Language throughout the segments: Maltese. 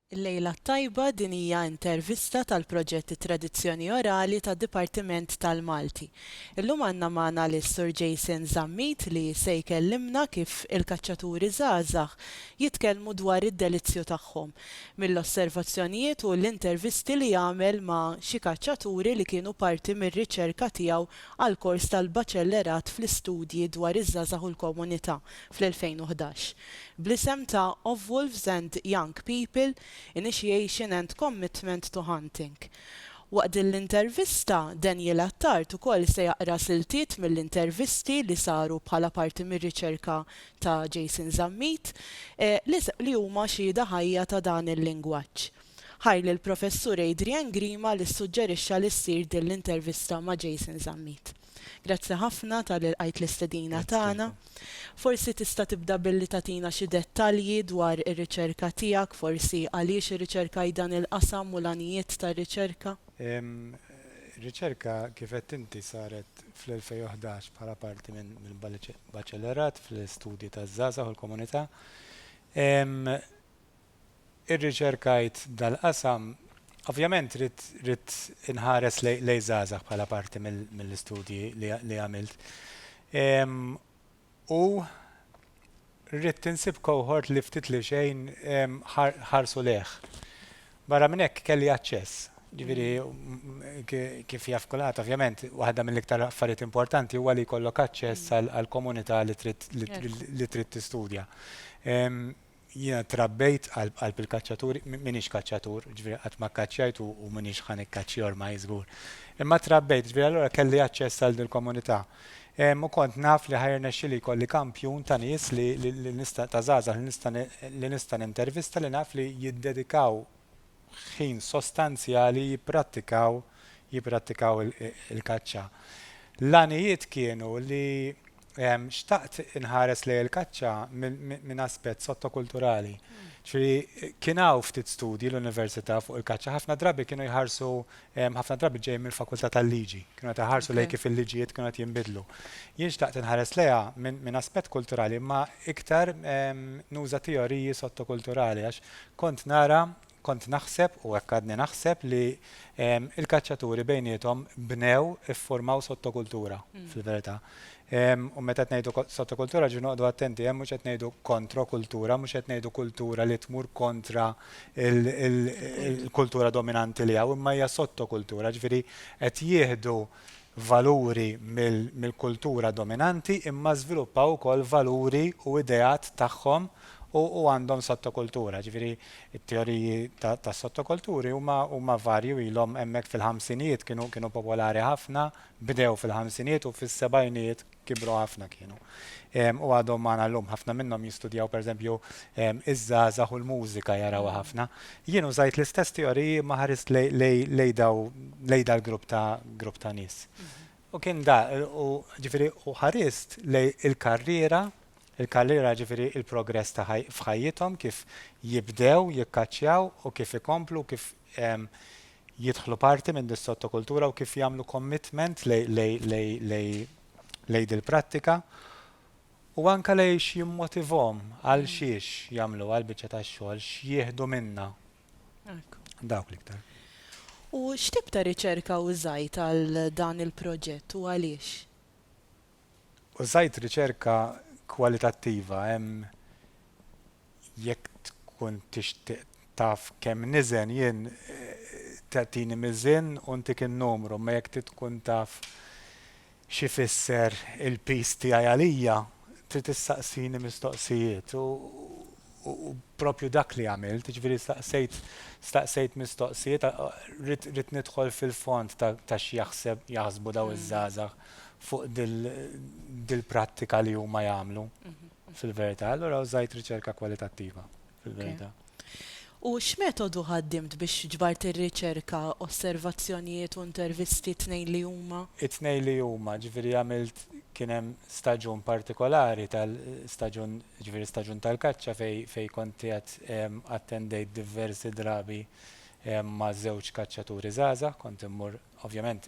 Il-lejla tajba din hija intervista tal-proġetti Tradizzjoni Orali tad-Dipartiment tal-Malti. Illum għandna magħna lis-Sur Jason Zammit li se jkellimna kif il-kaċċaturi żgħażagħ jitkellmu dwar id-delizzju tagħhom mill-osservazzjonijiet u l-intervisti li jagħmel ma' xi kaċċaturi li kienu parti mir-riċerka tiegħu għal kors tal-baċellerat fl-istudji dwar iż-żgħażagħ u l-komunità fl-2011 bl-isem ta' Of Wolves and Young People, Initiation and Commitment to Hunting. Waqt l-intervista, Daniel Attart ukoll se jaqra siltiet mill-intervisti li saru bħala parti mir-riċerka ta' Jason Zammit li huma xhieda ħajja ta' dan il-lingwaġġ. Ħajli l-professur Adrian Grima li suġġerixxa li ssir din l-intervista ma' Jason Zammit. Grazzi ħafna tal-qajt l-istedina tagħna. Forsi tista' tibda billi tagħtina xi dettalji dwar ir-riċerka tiegħek, forsi għaliex irriċerkaj dan il-qasam u l-għanijiet tar-riċerka? Riċerka kif qed inti saret fl-2011 bħala parti minn baċellerat fl-istudji taż-żgħażagħ u l-komunità. Ir-riċerkajt dal-qasam ovvjament rid inħares lej żgħażagħ bħala parti mill-istudji li għamilt. U rrid tinsib cohort li ftit li xejn ħarsu leħ. Barra minn hekk kelli aċċess. Ġifieri kif jaf kulħadd ovvjament waħda mill-iktar affarijiet importanti huwa li jkollok aċċess għall-komunità li trid tistudja. Jiena trabbejt għal bil-kaċċaturi, minix kaċċatur, ġifieri qatt ma kkaċċjajt u minix ħan ikkaċċi ormai żgur. Imma trabbejt, ġifieri allura kelli aċċess għal dil-komunità. U kont naf li ħajr nexxieli jkolli kampjun ta' nies li nista' ta' żgħażagħ li nista' nintervista li naf li jiddedikaw ħin sostanzjali jipprattikaw il-kaċċa. L-għanijiet kienu li xtaqt inħares lejn il-kaċċa minn aspett sottokulturali. Ġifieri kien hawn ftit studji l-Università fuq il-kaċċa, ħafna drabi kienu jħarsu ħafna drabi ġej mill-Fakultà tal-Liġi, kienu qed iħarsu lejn kif il-liġijiet kienu qed jinbidlu. Jien xtaqt inħares lejha minn aspett kulturali, imma iktar nuża teoriji sottokulturali għax kont naħseb u hekk għadni naħseb li il-kaċċaturi bejniethom bnew iffurmaw sottokultura fil-verità. U meta qed ngħidu sottokultura ġi noqgħdu attenti hemm mhux qed ngħidu kontrokultura, mhux qed ngħidu kultura li tmur kontra il-kultura dominanti li hawn, imma hija sottokultura, ġifieri qed jieħdu valuri mill-kultura dominanti imma żviluppaw ukoll valuri u ideat tagħhom u għandhom sottokultura. Ġifieri it-teoriji ta' sottokulturi huma varju ilhom hemmhekk fil-ħamsinijiet kienu popolari ħafna, bdew fil-ħamsinijiet u fis-sebgħinijiet kibru ħafna kienu. U għadhom magħna llum ħafna minnhom jistudjaw pereżempju iż-żgħażagħ u l-mużika jarawha ħafna. Jien użajt l-istess teoriji ma ħarist lejn dal-grupp ta' nies. U kien u ġifieri u ħarist lejn il-karriera ġifieri il-progress ta' f'ħajjithom kif jibdew jikkaċċjaw u kif ikomplu kif jidħlu parti minn dis-sottokultura u kif jagħmlu commitment lejn il-prattika u anke lejn x'jimmotivhom għal xiex jagħmlu għal biċċa tax-xogħol x'jieħdu minnha. Dawk l-iktar. U x'tib ta' riċerka użajt għal dan il-proġett u għaliex? Użajt riċerka kwalitattiva, jekk tkun tixtieq taf kemm niżen jien tagħtini miżien u ntik in-numru, ma jekk tkun taf xi fisser il-peace tiegħi għalija, trid tistaqsini mistoqsijiet u proprju dak li għamilt, ġifieri staqsejt mistoqsijiet, rid nidħol fil-fond ta' x'jaħsbu daw iż-żgħażagħ fuq dil-prattika li huma jagħmlu fil-verità. Allura użajt riċerka kwalitattiva fil-verità. U x'metodu ħaddimt biex ġbart ir-riċerka, osservazzjonijiet u intervisti tnejn li huma? It-tnejn li huma, ġifieri għamilt kien hemm staġun partikolari staġun tal-kaċċa fejn kont qed attendejt diversi drabi ma' żewġ kaċċaturi żgħażagħ, kont immur ovvjament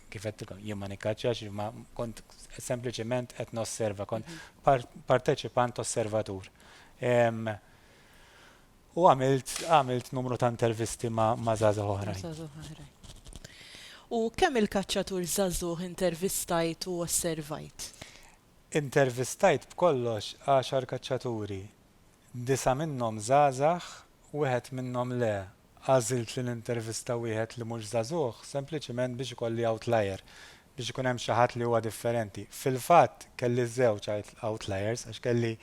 kif qed jien ma nikkaċċjax, ma kont sempliċement qed nosserva, kont parteċipant osservatur. U għamilt numru ta' intervisti ma' żgħażagħ oħrajn. U kemm il-kaċċatur żagħżugħ intervistajt u osservajt? Intervistajt b'kollox 10 kaċċaturi. 9 minnhom żgħażagħ, wieħed minnhom le. Għażilt li nintervista wieħed li mhux żagħżugħ sempliċement biex ikolli outlier, biex ikun hemm xi ħadd li huwa differenti. Fil-fatt kelli żewġ outliers għax kelli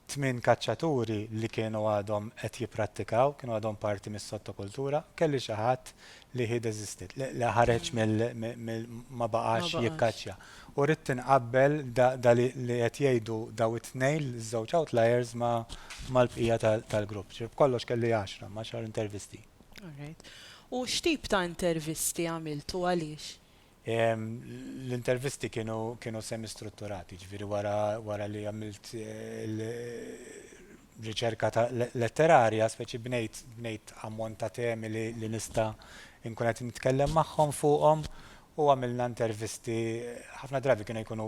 8 kaċċaturi li kienu għadhom qed jipprattikaw, kienu għadhom parti mis-sottokultura, kelli xi ħadd li ħi deżistit, li ħareġ ma baqax jikkaċċja. U rrid tinqabbel da li qed jgħidu daw it-tnejn iż-żewġ outliers mal-bqija tal-grupp. Kollox kelli 10 ma' xar intervisti. U x'tip ta' intervisti għamiltu għaliex? L-intervisti kienu semi-strutturati, ġviri wara li għamilt riċerka letterarja, speċi bnejt ammont ta' temi li nista' nkun qed nitkellem magħhom fuqhom u għamilna intervisti ħafna drabi kienu jkunu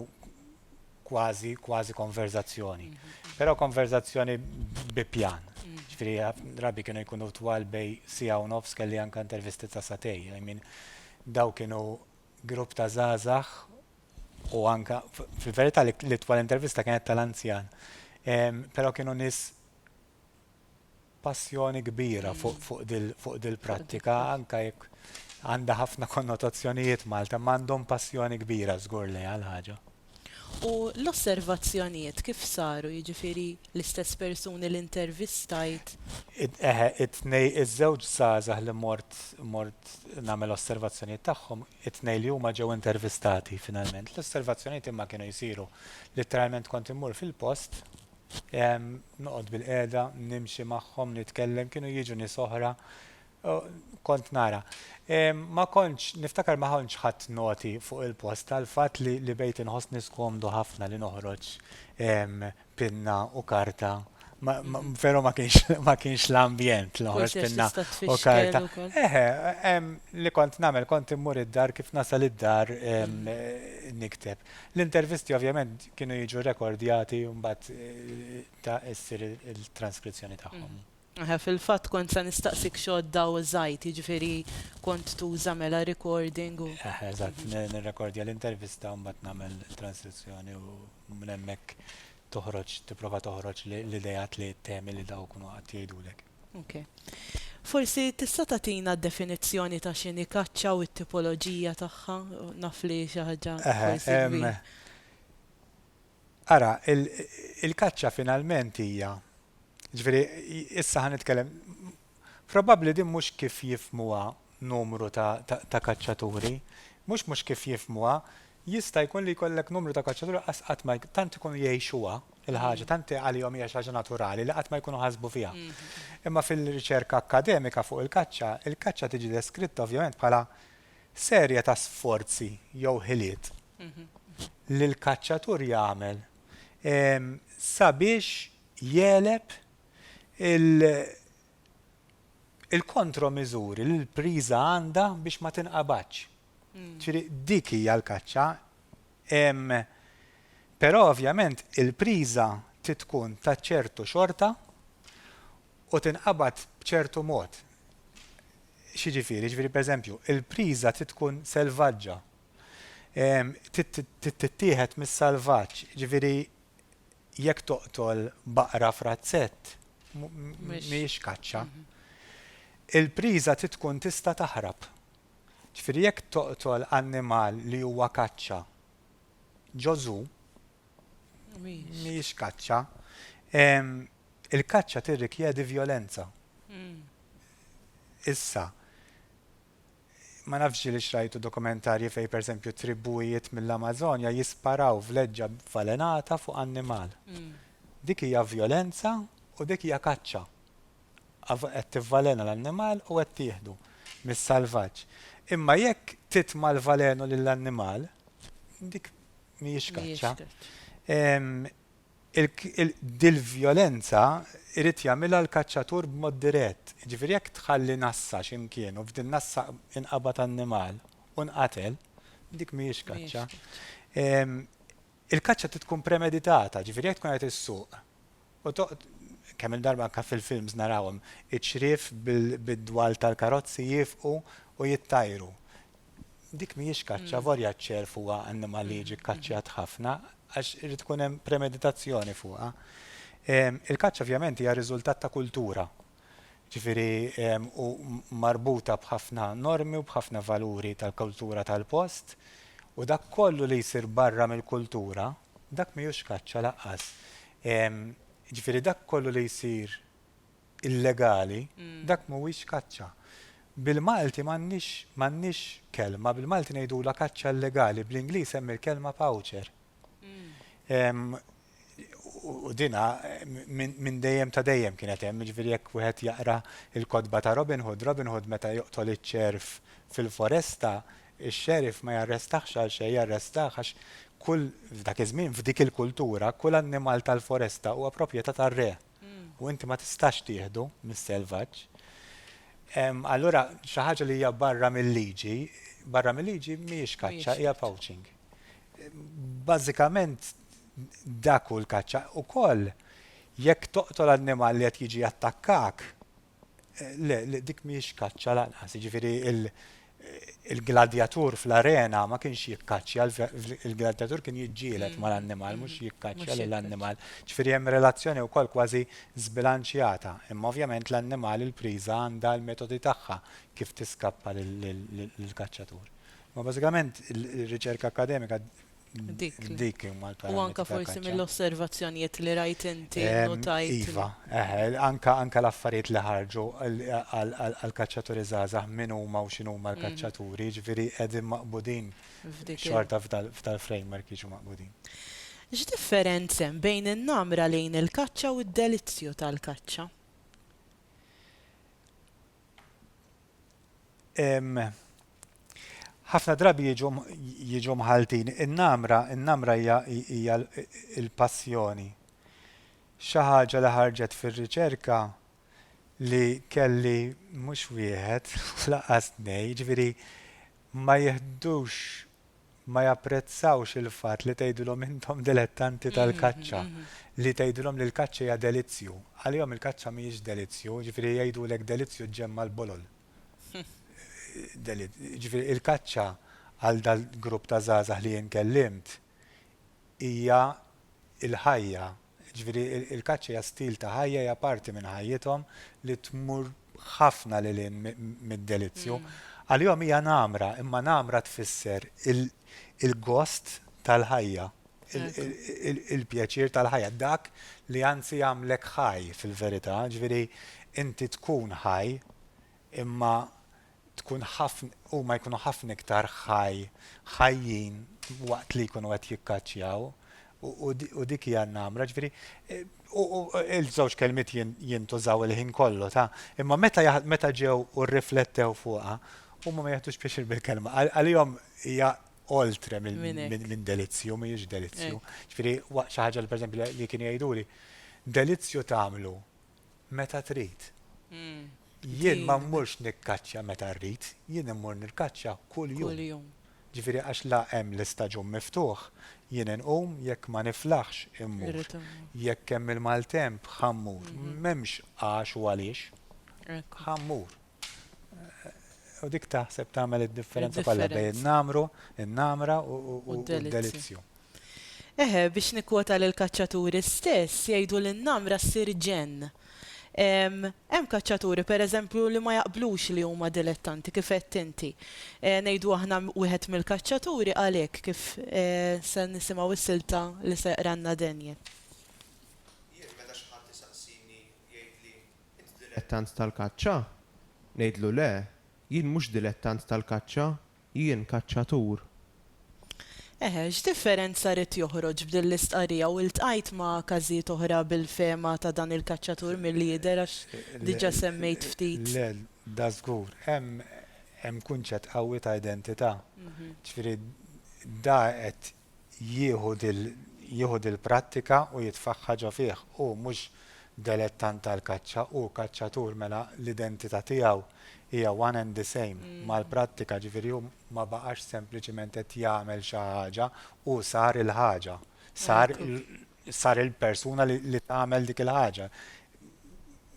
kważi konverzazzjoni. Però konverzazzjoni bi pjan. Ġifieri drabi kienu jkunu twal bej sija u nofs kelli anke intervisti ta' satej. Daw kienu grupp ta' żgħażagħ u anke fil-verità li twal intervista kienet tal-anzjan. Però kienu nies passjoni kbira fuq dil-prattika anke jekk għandha ħafna konnotazzjonijiet Malta, ma għandhom passjoni kbira żgur li għal ħaġa. U l-osservazzjonijiet kif saru, jiġifieri l-istess persuni li intervistajt? Iż-żewġ żgħażagħ li mort nagħmel osservazzjonijiet tagħhom, it-tnejn li huma ġew intervistati finalment. L-osservazzjonijiet imma kienu jsiru letteralment kont immur fil-post, noqgħod bil-qiegħda, nimxi magħhom, nitkellem, kienu jiġu nies oħra, kont nara. Ma kontx, niftakar ma kontx ħadd noti fuq il-post tal-fatt li bejt inħossni skomdu ħafna li noħroġ pinna u karta. Veru ma kienx l-ambjent li noħroġ pinna u karta. Li kont nagħmel kont immur id-dar kif nasal id-dar nikteb. L-intervisti ovvjament kienu jiġu rekordjati u mbagħad ta' issir il-transkrizzjoni tagħhom. Fil-fatt kont sa nistaqsik xodda u żgħid, jiġifieri kont tuża mela recording u. Eżatt, nirrekordja l-intervista u mbagħad nagħmel transizzjoni u minn hemmhekk tipprova toħroġ l-idejat li temi li daw kunu qatt jgħidulek. Okay. Forsi tista' tagħtina d-definizzjoni ta' x'inhi kaċċa u t-tipoloġija tagħha, naf li xi ħaġa. Ara, il-kaċċa finalment hija ġifieri issa ħanitkellem probabbli din mhux kif jifhmuha numru ta' kaċċaturi, mhux kif jifhmuha, jista' jkun li jkollek numru ta' kaċċaturi qatt ma tant ikunu jgħixuha il-ħaġa, tant għalihom hija xi ħaġa naturali li qatt ma jkunu ħasbu fiha. Imma fil-riċerka akkademika fuq il-kaċċa tiġi deskritta ovvjament bħala serje ta' sforzi jew ħiliet li l-kaċċatur jagħmel sabiex jeleb il-kontromiżuri li l-priża għandha biex ma tinqabadx. Ċiri dik hija l-kaċċa, però ovvjament il-priża tkun ta' ċertu xorta u tinqabad b'ċertu mod. X'jiġifieri, pereżempju, il-priża tkun selvaġġa. Tittieħed mis-salvaġġ, ġifieri jekk toqtol baqra frazzett mhijiex kaċċa. Il-priża tkun tista' taħrab. Ġifieri jekk toqtol annimal li huwa kaċċa ġożu mhijiex kaċċa. Il-kaċċa tirrikjedi vjolenza. Issa ma nafx li xrajtu dokumentarji fejn pereżempju tribbujiet mill-Amazonja jisparaw vleġġa balenata fuq annimal. Dik hija vjolenza u dik hija kaċċa. Qed tivvalena l-annimal u qed tieħdu mis-salvaġġ. Imma jekk titma' l-valenu lill-annimal, dik mhijiex kaċċa. Dil-vjolenza irid jagħmilha l-kaċċatur b'mod dirett. Ġifieri jekk tħalli nassa x'imkien u f'din nassa inqabad annimal u nqatel, dik mhijiex kaċċa. Il-kaċċa tkun premeditata, ġifieri jekk tkun qed issuq u kemm il-darba anke fil-films narawhom iċ-ċrief bid-dwal tal-karozzi jifqu u jittajru. Dik mhijiex kaċċa, vorja ċ-ċerf huwa annimal li jiġi kkaċċjat ħafna għax irid tkun hemm premeditazzjoni fuqha. Il-kaċċa ovvjament hija riżultat ta' kultura. Ġifieri u marbuta b'ħafna normi u b'ħafna valuri tal-kultura tal-post u dak kollu li jsir barra mill-kultura, dak mhijiex kaċċa laqqas. Ġifieri dak kollu li jsir illegali, dak mhuwiex kaċċa. Bil-Malti m'għandniex kelma, bil-Malti ngħidula kaċċa illegali, bl-Ingliż hemm il-kelma poacher. U dina minn dejjem ta' dejjem kienet hemm, ġifieri jekk wieħed jaqra il-kotba ta' Robin Hood meta joqtol iċ-ċerf fil-foresta, ix-xerif ma jarrestax għal xejn, jarrestax għax kull f'dak iż-żmien f'dik il-kultura kull annimal tal-foresta huwa proprjetà tar-re. U inti ma tistax tieħdu mis-selvaġġ. Allura xi ħaġa li hija barra mill-liġi mhijiex kaċċa, hija poaching. Bażikament dak hu l-kaċċa. Ukoll jekk toqtol annimal li qed jiġi attakkak, le dik mhijiex kaċċa lanqas. Jiġifieri il-gladjatur fl-arena ma kienx jikkaċċja, il-gladjatur kien jiġġieled mal-annimal, mhux jikkaċċja lill-annimal. Ġifieri hemm relazzjoni wkoll kważi żbilanċjata, imma ovvjament l-annimal il-priża għandha l-metodi tagħha kif tiskappa lill-kaċċatur. Ma bażikament ir-riċerka akademika dik huma l-parametri. U anke forsi mill-osservazzjonijiet li rajt inti notajt. Iva, anke l-affarijiet li ħarġu għall-kaċċaturi żgħażagħ min huma u x'inhuma l-kaċċaturi, ġifieri qegħdin maqbudin xorta f'dal-framework jiġu maqbudin. X'differenza hemm bejn in-namra lejn il-kaċċa u d-delizzju tal-kaċċa? Ħafna drabi jiġu mħaltin. In-namra hija l-passjoni. Xi ħaġa li ħarġet fir-riċerka li kelli mhux wieħed laqqas tnejn, ġifieri ma jeħdux ma japprezzawx il-fatt li tgħidulhom intom dilettanti tal-kaċċa, li tgħidulhom li l-kaċċa hija delizzju. Għalihom il-kaċċa mhijiex delizzju, ġifieri jgħidulek delizzju ġemma l-bolol. Ġifieri il-kaċċa għal dal-grupp ta' żgħażagħ li jien kellimt hija l-ħajja. Ġifieri il-kaċċa hija stil ta' ħajja, hija parti minn ħajjithom li tmur ħafna lil hinn mid-delizzju. Għalihom hija namra, imma namra tfisser il-gost tal-ħajja, il-pjaċir tal-ħajja, dak li anzi jagħmlek ħaj fil-verità, ġifieri inti tkun ħaj imma tkun huma jkunu ħafna iktar ħajjin waqt li jkunu qed jikkaċċjaw u dik hija n-namra, ġifieri il-żewġ kelmiet jintużaw il-ħin kollu ta' imma meta ġew u rriflettew fuqha huma ma jaħdux pjaċir bil-kelma. Għalihom hija oltre minn delizzju, mhijiex delizzju. Ġifieri xi ħaġa li pereżempju li kienu jgħiduli delizzju tagħmlu meta trid. Jien ma mmurx nikkaċċja meta rrid, jien immur nikkaċċja kull jum. Ġifieri għax la hemm l-istaġun miftuħ, jien inqum jekk ma niflaħx immur. Jekk hemm il-maltemp ħammur, m'hemmx għax u għaliex, ħammur. U dik taħseb tagħmel id-differenza kollha bejn in-namra u d-delizzju. Biex nikkwota lill-kaċċaturi stess jgħidu li n-namra ssir ġenn. Hemm kaċċaturi pereżempju li ma jaqblux li huma dilettanti kif qed inti. Ngħidu aħna wieħed mill-kaċċaturi għalhekk kif se nisimgħu is-silta li seqranna Denje. Jien meta xi ħadd isaqsini jgħidli inti dilettant tal-kaċċa, ngħidlu le, jien mhux dilettant tal-kaċċa, jien kaċċatur. X'differenza rid joħroġ b'din-l-istqarrija u ltqajt ma' każijiet oħra bil-fema ta' dan il-kaċċatur mill-lieder għax diġà semmejt ftit. Le, da żgur. Hemm kunċett qawwi ta' identità. Ġifieri da qed jieħu il-prattika u jitfaħħa ġo fih u mhux dilettant tal-kaċċa u kaċċatur mela l-identità tiegħu hija one and the same mal-prattika, ġifieri hu ma baqax sempliċement qed jagħmel xi ħaġa u sar il-ħaġa. Sar il-persuna li tagħmel dik il-ħaġa.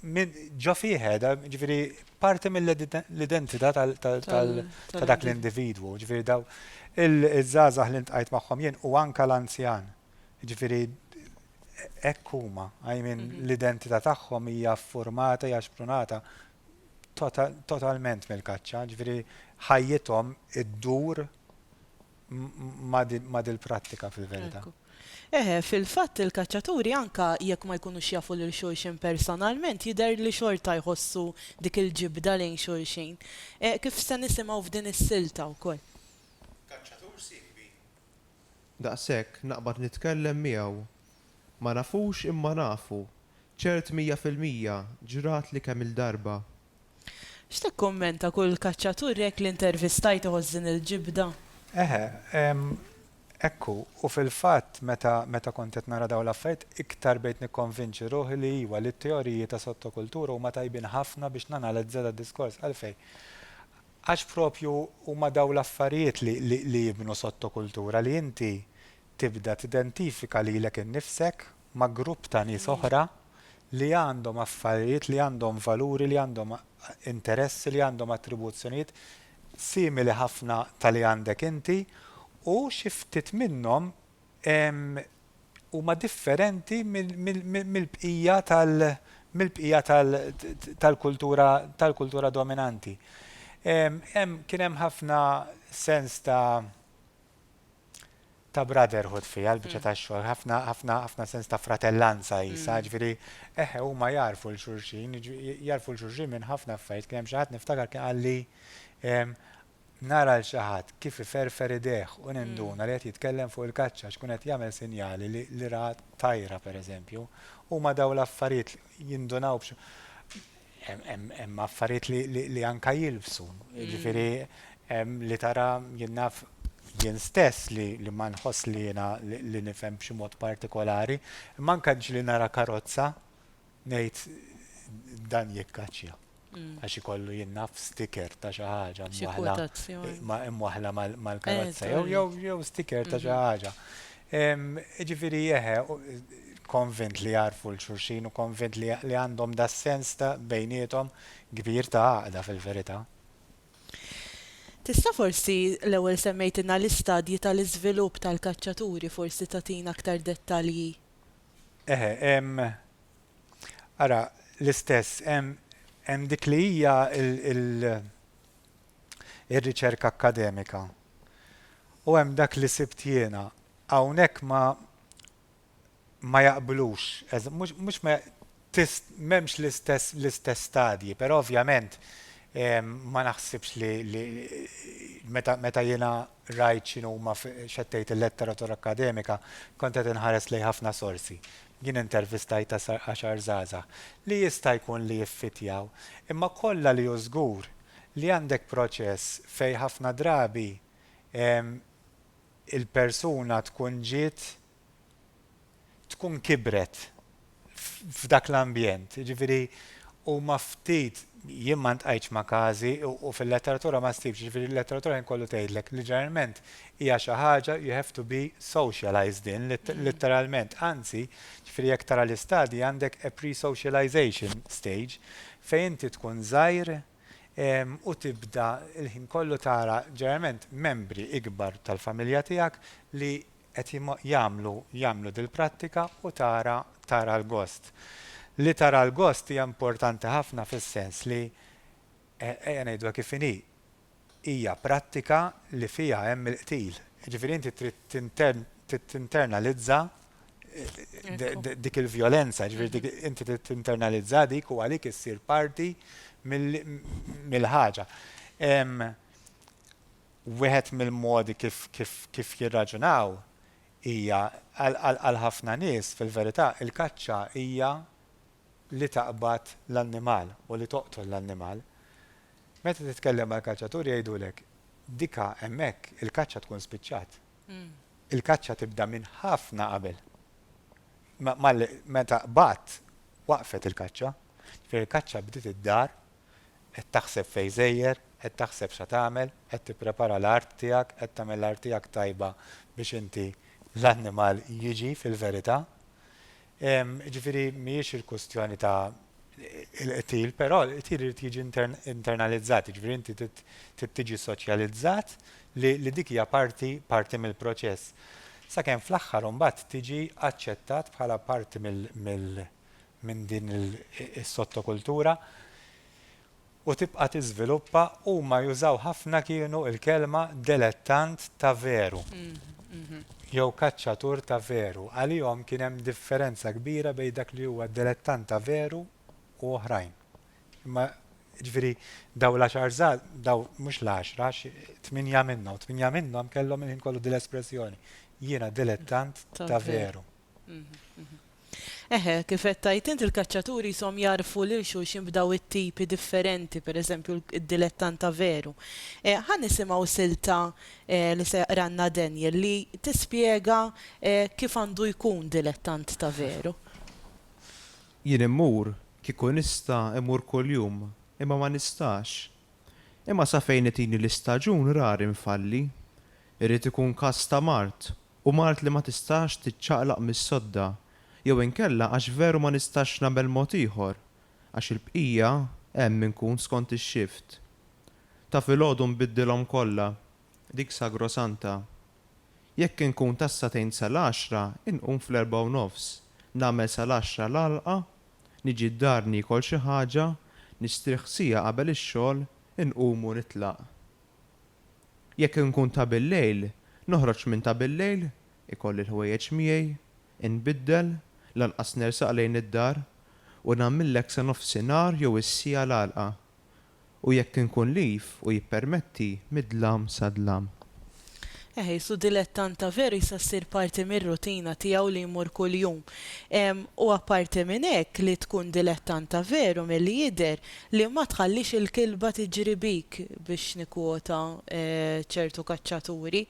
ġo fiħeda, ġifiri, parti mill-identità ta' dak l-individwu, ġifiri daw il-żazah li ntqajt magħhom jien u anka l-anzjan. Ġifiri, hekk huma, l-identità tagħhom hija formata, hija xprunata totalment mill-kaċċa, ġifiri ħajjithom iddur ma' dil-prattika fil-verità. Fil-fatt il-kaċċaturi anka jekk ma jkunux jafu lil xulxin personalment jidher li xorta jħossu dik il-ġibda lejn xulxin. Kif se nisimgħu f'din is-silta wkoll? Kaċċatur sieħbi. Daqshekk naqbad nitkellem miegħu. Ma nafux imma nafu. ċert 100% ġrat li kemm il-darba. X'tikkummenta kull kaċċatur jekk l-intervistajt iħoss din il-ġibda? Ekku, u fil-fatt meta kont qed nara dawn l-affarijiet iktar bejt nikkonvinċi ruħi li iwa li t-teoriji ta' sottokultura huma tajbin ħafna biex nanalizza d-diskors għalfejn. Għax propju huma dawn l-affarijiet li jibnu sottokultura li inti tibda tidentifika lilek innifsek ma' grupp ta' nies oħra li għandhom affarijiet, li għandhom valuri, li għandhom interessi, li għandhom attribuzzjonijiet simili ħafna tal-li għandek inti u xi ftit minnhom huma differenti mill-bqija tal-kultura dominanti. Kien hemm ħafna sens ta' brotherhood fija l-biċċa tax-xogħol, ħafna sens ta' fratellanza jisa, ġifieri huma jarfu l-xulxin, jarfu l-xulxin minn ħafna affarijiet. Kien hemm xi ħadd niftakar kien qal li nara l xi ħadd kif iferfer idejh u ninduna li qed jitkellem fuq il-kaċċa x'kun qed jagħmel sinjali li ra tajra pereżempju, huma dawn l-affarijiet jindunaw hemm affarijiet li anke jilbsu. Ġifieri li tara jien naf jien stess li ma nħoss li jiena li nifhem b'xi mod partikolari, imma anke li nara karozza ngħid dan jikkaċċja. Għax ikollu jien naf sticker ta' xi ħaġa mwaħla mal-karozza jew sticker ta' xi ħaġa. Ġifieri konvint li jarfu l-xulxin u konvint li għandhom da sens ta' bejniethom kbir ta' għaqda fil-verità. Tista' forsi l-ewwel semmejtilna l-istadji tal-iżvilupp tal-kaċċaturi forsi tagħtina aktar dettalji. Ara l-istess hemm dik li hija ir-riċerka akkademika. U hemm dak li sibt jiena hawnhekk ma jaqblux, mhux m'hemmx l-istess stadji, però ovvjament ma naħsibx li meta jiena rajt x'inhuma x'għettejt il-letteratura akkademika kont qed inħares lejn ħafna sorsi. Jien intervistajt 10 żgħażagħ li jista' jkun li jiffitjaw, imma kollha li hu żgur li għandek proċess fejn ħafna drabi il-persuna tkun tkun kibret f'dak l-ambjent. Ġifieri huma ftit jien ma ntqajtx ma' każi u fil-letteratura ma stibx, ġifieri l-letteratura jkollu tgħidlek li ġeneralment hija xi ħaġa you have to be socialized in letteralment. Anzi, ġifieri jekk tara l-istadji għandek a pre-socialization stage fejn inti tkun żgħir u tibda il-ħin kollu tara ġeneralment membri ikbar tal-familja tiegħek li qed jagħmlu dil-prattika u tara l-gost. Li tara l-gost hija importanti ħafna fis-sens li ngħidwa kif inhi hija prattika li fiha hemm il-qtil. Ġifieri inti trid tinternalizza dik il-vjolenza, ġifieri inti trid tinternalizza dik u għalik issir parti mill-ħaġa. Wieħed mill-modi kif jirraġunaw hija għal ħafna nies fil-verità il-kaċċa hija li taqbad l-annimal u li toqtol l-annimal. Meta titkellem mal kaċċaturi jgħidulek dika hemmhekk il-kaċċa tkun spiċċat. Il-kaċċa tibda minn ħafna qabel. Meta qbad waqfet il-kaċċa, il-kaċċa bdiet id-dar, qed taħseb fejn żejjer, qed taħseb x'ha tagħmel, qed tipprepara l-art tiegħek, qed tagħmel l-art tiegħek tajba biex inti l-annimal jiġi fil-verità. Ġifieri mhijiex il-kwestjoni ta' il-qtil, però il-qtil irid jiġi internalizzat, ġifieri inti tiġi soċjalizzat li dik hija parti mill-proċess. Sakemm fl-aħħar imbagħad tiġi aċċettat bħala parti minn din is-sottokultura u tibqa' tiżviluppa huma jużaw ħafna kienu l-kelma dilettant ta' veru. Jew kaċċatur ta' veru. Għalihom kien hemm differenza kbira bejn dak li huwa dilettant ta' veru u oħrajn. Imma ġifieri daw l-10 daw mhux l-10, 8 minnhom kellhom il-ħin kollu din l-espressjoni. Jiena dilettant ta' veru. Eħe, kif qed tajt inti il-kaċċaturi jisom jarfu lil xulxin b'daw it-tipi differenti, pereżempju id-dilettant ta' veru. Ħan nisimgħu silta li seqranna Daniel li tispjega kif għandu jkun dilettant ta' veru. Jien immur kieku nista' imur kuljum, imma ma nistax. Imma sa fejn itini l-istaġun rar infalli. Irrid ikun każ ta' Mart, u Mart li ma tistax tiċċaqlaq mis-sodda, jew inkella għax veru ma nistax nagħmel mod ieħor, għax il-bqija hemm inkun skont ix-xift. Ta' filgħodu nbiddilhom kollha, dik sagrosanta. Jekk inkun tas-satejn sal-10 inqum fl-4:nofs, nagħmel sal-10 l-għalqa, niġi d-dar nikol xi ħaġa, nistrieħ sija qabel ix-xogħol, inqum u nitlaq. Jekk inkun ta' bil-lejl, noħroġ minn ta' bil-lejl, ikolli l-ħwejjeġ miegħi, inbiddel, lanqas nersaq lejn id-dar u nagħmillek sa nofsinhar jew is-sija l-għalqa. U jekk inkun lif u jippermetti mid-dlam sa dlam. Su dilettant ta' veru jista' ssir parti mir-rutina tiegħu li jmur kuljum. U apparti minn hekk li tkun dilettant ta' veru milli jidher li ma tħallix il-kilba tiġri bik biex nikwota ċertu kaċċaturi.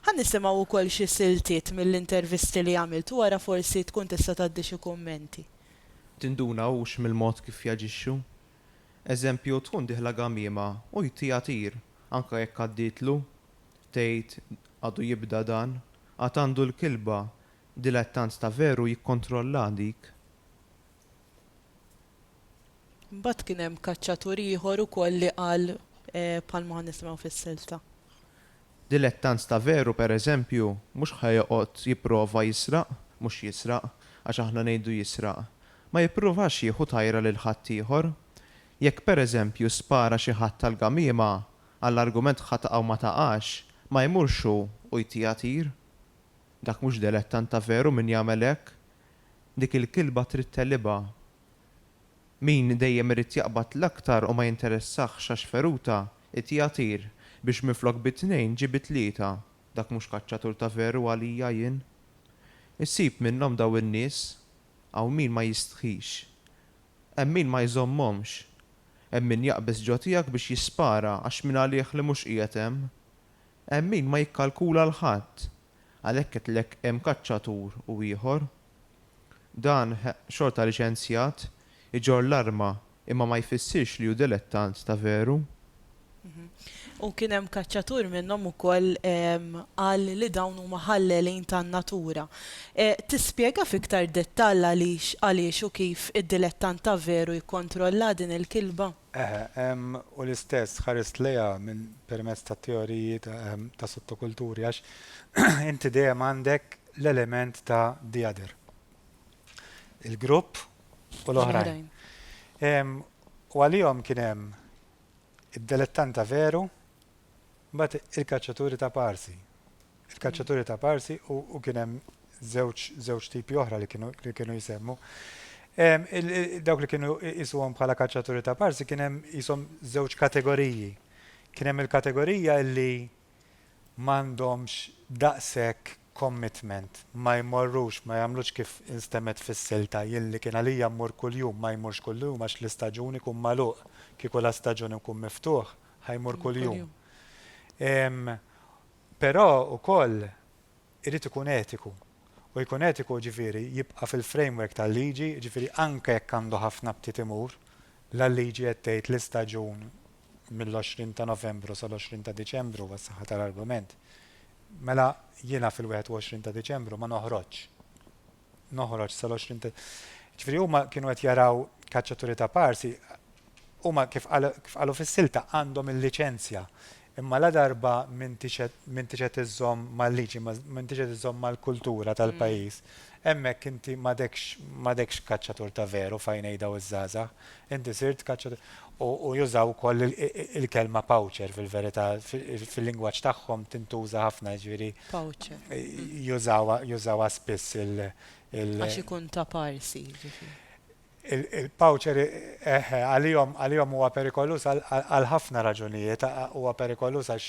Ħan nisimgħu wkoll xi siltiet mill-intervisti li għamilt wara forsi tkun tista' tgħaddi xi kummenti. Tinduna hux mill-mod kif jaġixxu. Eżempju tkun diħla gamiema u jtijatir anke jekk għadditlu, tgħid għadu jibda dan, għad għandu l-kilba, dilettant ta' veru jikkontrolla dik. Mbagħad kien hemm kaċċatur ieħor ukoll li qal bħalma ħan nisimgħu fis-silta. Dilettant ta' veru pereżempju mhux ħajoqgħod jipprova jisraq, mhux jisraq, għax aħna ngħidu jisraq. Ma jippruvax jieħu tajra lil ħadd ieħor. Jekk pereżempju spara xi ħadd tal-gamiema għall-argument ħataqgħu ma taqax, ma jmurxu u jtijatir. Dak mhux dilettant ta' veru min jagħmel hekk. Dik il-kilba trid telliba. Min dejjem irid jaqbad l-aktar u ma jinteressax għax feruta it-tjatir biex miflok bit-tnejn ġi bit-tlieta. Dak mhux kaċċatur ta' veru għalija jien. Issib minnhom daw in-nies hawn min ma jistħix. Hemm min ma jżommhomx. Hemm min jaqbes ġo tiegħek biex jispara għax min għalih li mhux qiegħed hemm. Hemm min ma jikkalkula l-ħadd, għalhekk qedlek hemm kaċċatur u ieħor. Dan xorta liċenzjat iġor l-arma imma ma jfissirx li hu dilettant ta' veru. U kien hemm kaċċatur minnhom ukoll qal li dawn huma ħallelin tan-natura. Tispjega fiktar dettall għaliex u kif id-dilettant ta' veru jikkontrolla din il-kilba? U l-istess ħarist lejha minn permezz ta' teoriji ta' sottokulturi għax inti dejjem għandek l-element ta' the other. Il-grupp u l-oħrajn. U għalihom kien hemm id-dilettant ta' veru, mbagħad il-kaċċaturi ta' parsi. Il-kaċċaturi ta' parsi u kien hemm żewġ tipi oħra li kienu jisemmu. Dawk li kienu jisuhom bħala kaċċaturi ta' parsi kien hemm ishom żewġ kategoriji. Kien hemm il-kategorija li m'għandhomx daqshekk commitment, ma jmorrux, ma jagħmlux kif instemet fis-silta jien li kien għalija mmur kuljum, ma jmurx kuljum għax l-istaġun ikun magħluq, kieku l-istaġun ikun miftuħ, ħajmur kuljum. Però ukoll irid ikun etiku. U jkun etiku ġifieri jibqa' fil-framework tal-liġi, ġifieri anke jekk għandu ħafna btiet imur, l-liġi qed tgħid l-istaġun mill-20 ta' Novembru sal-20 ta' Diċembru was-saħħa tal-argument. Mela jiena fil-21 ta' Diċembru ma noħroġ sal-20 ta' ġifieri huma kienu qed jaraw kaċċaturi ta' parsi huma kif qalu fis-silta għandhom il-liċenzja. Imma la darba minn tixet iżżomm mal-liġi, minn tixet iżżomm mal-kultura tal-pajjiż. Hemmhekk inti m'għadekx kaċċatur ta' veru fejn jgħidaw iż-żgħażagħ. Inti sirt kaċċatur u jużaw ukoll il-kelma poacher fil-verità fil-lingwaġġ tagħhom tintuża ħafna ġifieri Poacher. jużawha spiss Għax ikun ta' parsi. il-poacher għalihom huwa perikolus għal ħafna raġunijiet, huwa perikolus għax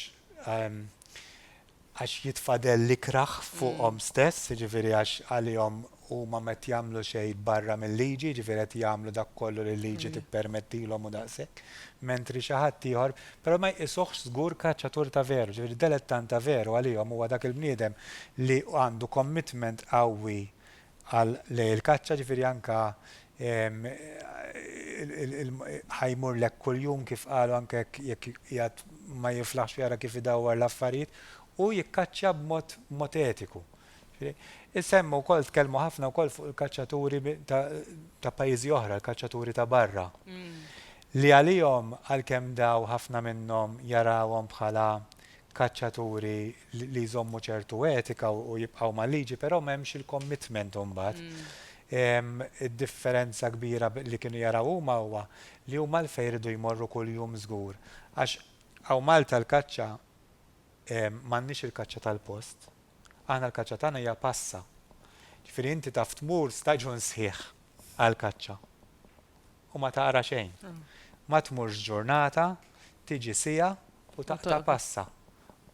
jitfadel l-ikraħ fuqhom stess, ġifieri għax għalihom huma meta jagħmlu xejn barra mill-liġi, ġifieri qed jagħmlu dak kollu li l-liġi tippermettilhom u daqshekk, mentri xi ħadd ieħor, però ma jqisuhx żgur kaċċatur ta' veru, ġifieri dilettant ta' veru għalihom huwa dak il-bniedem li għandu commitment qawwi lejn il-kaċċa, ġifieri anke ħajmur lek kuljum kif qalu anke jekk qiegħed ma jiflaħx jara kif idawwar l-affarijiet u jikkaċċja b'mod etiku. Issemmu wkoll tkellmu ħafna wkoll fuq il-kaċċaturi ta' pajjiżi oħra, il-kaċċaturi ta' barra. Li għalihom għalkemm daw ħafna minnhom jarawhom bħala kaċċaturi li jżommu ċertu etika u jibqgħu mal-liġi, però m'hemmx il-commitment imbagħad. Id-differenza kbira li kienu jaraw huma huwa li huma l-fejn iridu jmorru kuljum żgur. Għax hawn Malta l-kaċċa m'għandniex il-kaċċa tal-post. Aħna l-kaċċa tagħna hija passa. Ġifieri inti taf tmur staġun sħiħ għall-kaċċa u ma tara xejn. Ma tmurx ġurnata, tiġi sija u taqta' passa.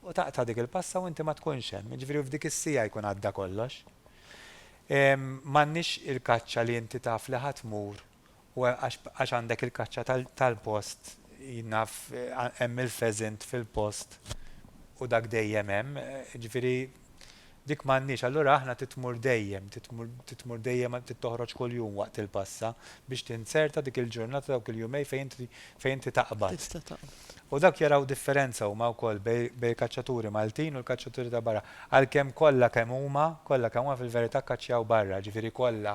U taqta' dik il-passa u inti ma tkunx hemm. Ġifieri f'dik is-sija jkun għadda kollox. M'għandniex il-kaċċa li inti taf li ħadd tmur u għax għandek il-kaċċa tal-post naf hemm il-pheasant fil-post u dak dejjem hemm, ġifieri dik m'għandniex, allura aħna titmur dejjem toħroġ kuljum waqt il-passa biex tinserta dik il-ġurnata dawk il-jumej fejn inti taqbad. U dak jaraw differenza huma wkoll bejn kaċċaturi Maltin u l-kaċċaturi ta' barra. Għalkemm kollha kemm huma fil-verità kaċċjaw barra, ġifieri kollha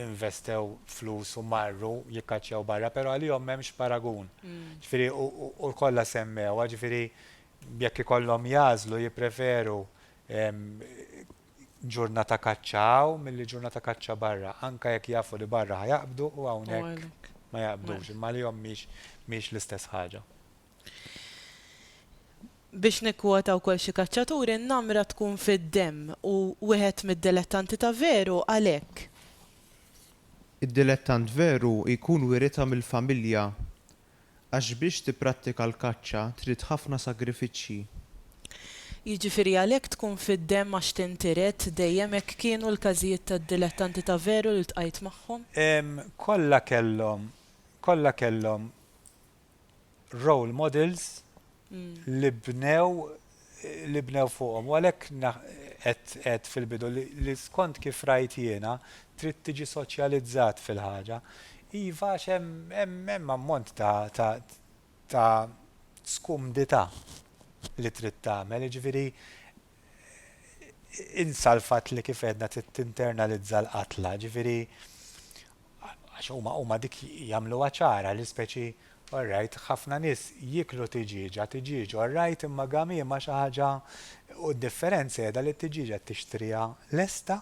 investew flus u marru jikkaċċjaw barra, però għalihom m'hemmx paragun. Ġifieri u kollha semmew, ġifieri jekk ikollhom jażlu jippreferu ġurnata kaċċaw milli ġurnata kaċċa barra, anke jekk jafu li barra ħajaqbdu u hawnhekk ma jaqbdux, imma għalihom mhix l-istess ħaġa. Biex nikkwota wkoll xi kaċċaturi n-namra tkun fid-demm u wieħed mid-dilettanti ta' veru għalhekk. Id-dilettant veru jkun wirita mill-familja għax biex tipprattika l-kaċċa trid ħafna sagrifiċċji. Jiġifieri għalhekk tkun fid-demm għax tintiret dejjem hekk kienu l-każijiet tad-dilettanti ta' veru li tqajt magħhom? Kollha kellhom role models li bnew fuqhom. U għalhekk qed fil-bidu li skont kif rajt jiena trid tiġi soċjalizzat fil-ħaġa. Iva għax hemm ammont ta' skumdità li trid tagħmel, jiġifieri insa l-fatt li kif għedna tinternalizza l-qatla, ġifieri għax huma dik jagħmluha ċara li speċi orrajt ħafna nies jiklu tiġiġa, orrajt imma għamima xi ħaġa u d-differenza qiegħda li t-tiġiġa tixtriha lesta,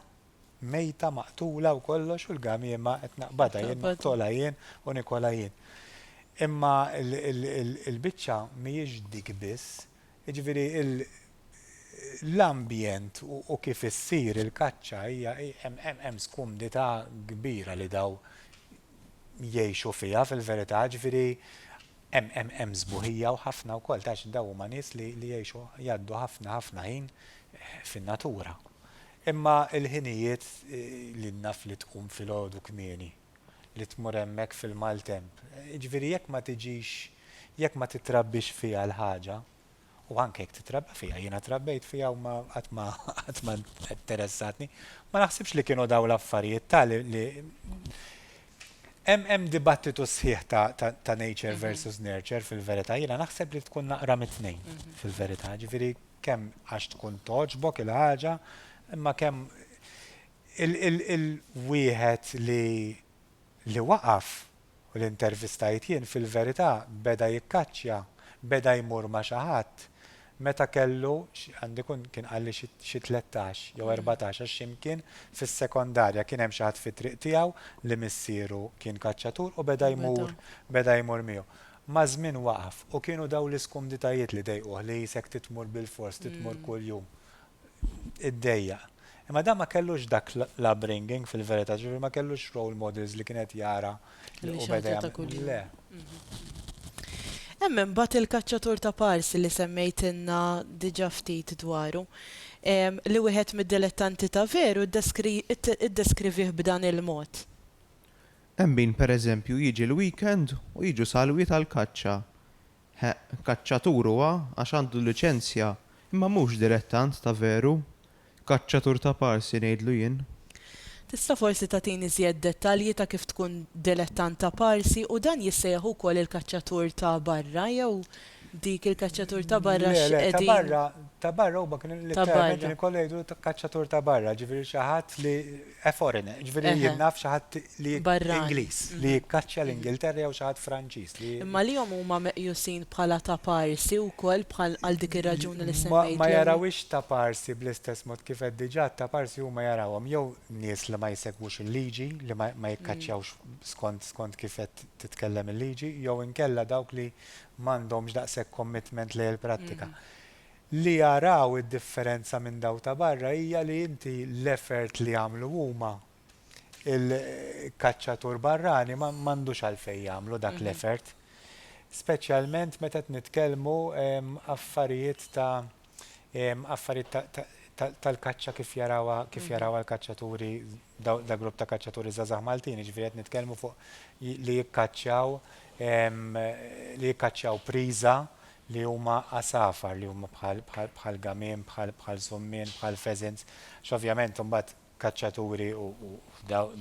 mejta, maqtula u kollox u l-għamima qed naqbadha jien naqtola jien u nikola jien. Imma l-biċċa mhijiex dik biss, jiġifieri l-ambjent u kif issir il-kaċċa hija hemm skumdità kbira li daw jgħixu fiha fil-verità, ġifieri hemm żbuħija u ħafna wkoll tax daw huma nies li jgħixu jgħaddu ħafna ħin fin-natura. Imma l-ħinijiet li naf li tqum filgħodu kmieni li tmur hemmhekk fil-maltemp. Ġifieri jekk ma titrabbix fiha l-ħaġa u anke jekk titrabba fiha, jiena trabbejt fiha u qatt ma interessatni, ma naħsibx li kienu daw l-affarijiet tali li hemm dibattitu sħiħ ta' nature versus nurture fil-verità, jiena naħseb li tkun naqra mit-tnejn fil-verità, ġifieri kemm għax tkun toġbok il-ħaġa, imma kemm il-wieħed li li waqaf u l-intervistajt jien fil-verità beda jikkaċċja, beda jmur ma' xi ħadd meta kellu għandi kien qalli xi 13 jew 14 għax x'imkien fis-sekondarja kien hemm xi ħadd fit-triq tiegħu li missieru kien kaċċatur u beda jmur miegħu. Ma' żmien waqaf u kienu daw l-iskumditajiet li dejquh li jisek titmur bil-fors, titmur kuljum. Iddejjaq. Imma dan ma kellux dak l-upbringing fil-verità, ġifieri ma kellux role models li kienet jara Li u xi beda ħaġa ta' jagħmel. kuljum. Le. Hemm imbagħad il-kaċċatur ta' parsi li semmejtilna diġà ftit dwaru. Li wieħed mid-dilettanti ta' veru iddeskrivih b'dan il-mod. Hemm min pereżempju jiġi l-weekend u jiġu salwi tal-kaċċa. Kaċċatur huwa għax għandu liċenzja, imma mhux dilettant ta' veru. Kaċċatur ta' parsi ngħidlu jien. Tista' forsi tagħtini żjed dettalji ta' kif tkun dilettant ta' parsi u dan jissejjaħ ukoll il-kaċċatur ta' barra jew dik il-kaċċatur ta' barra Le, le, x'qegħdin. ta' barra huma kienu Ta' barra. literalment kollu jgħidu kaċċatur ta' barra, ġifieri xi ħadd li foreigner, ġifieri Eħe. jien naf xi ħadd li Barrani. Ingliż, li jikkaċċja l-Ingilterra jew xi ħadd Franċiż li Imma li huma meqjusin bħala ta' parsi wkoll bħal għal dik ir-raġuni li ma semmejt. jarawix ta' parsi bl-istess mod kif qed diġà ta' parsi huma jarawhom jew nies li ma jsegwux il-liġi li ma jikkaċċjawx skont kif qed titkellem il-liġi jew inkella dawk li m'għandhomx daqshekk commitment lejn il-prattika. Li jaraw id-differenza minn daw ta' barra hija li inti l-effort li jagħmlu huma il-kaċċatur barrani m'għandux għalfejn jagħmlu dak l-effort. Speċjalment meta qed nitkellmu affarijiet tal-kaċċa kif jarawha l-kaċċaturi da grupp ta' kaċċaturi żgħażagħ Maltin, ġifieri qed nitkellmu fuq li jikkaċċjaw priża li huma asafar li huma bħal gamien, bħal żummien, bħal pheasants. X'ovvjament imbagħad kaċċaturi u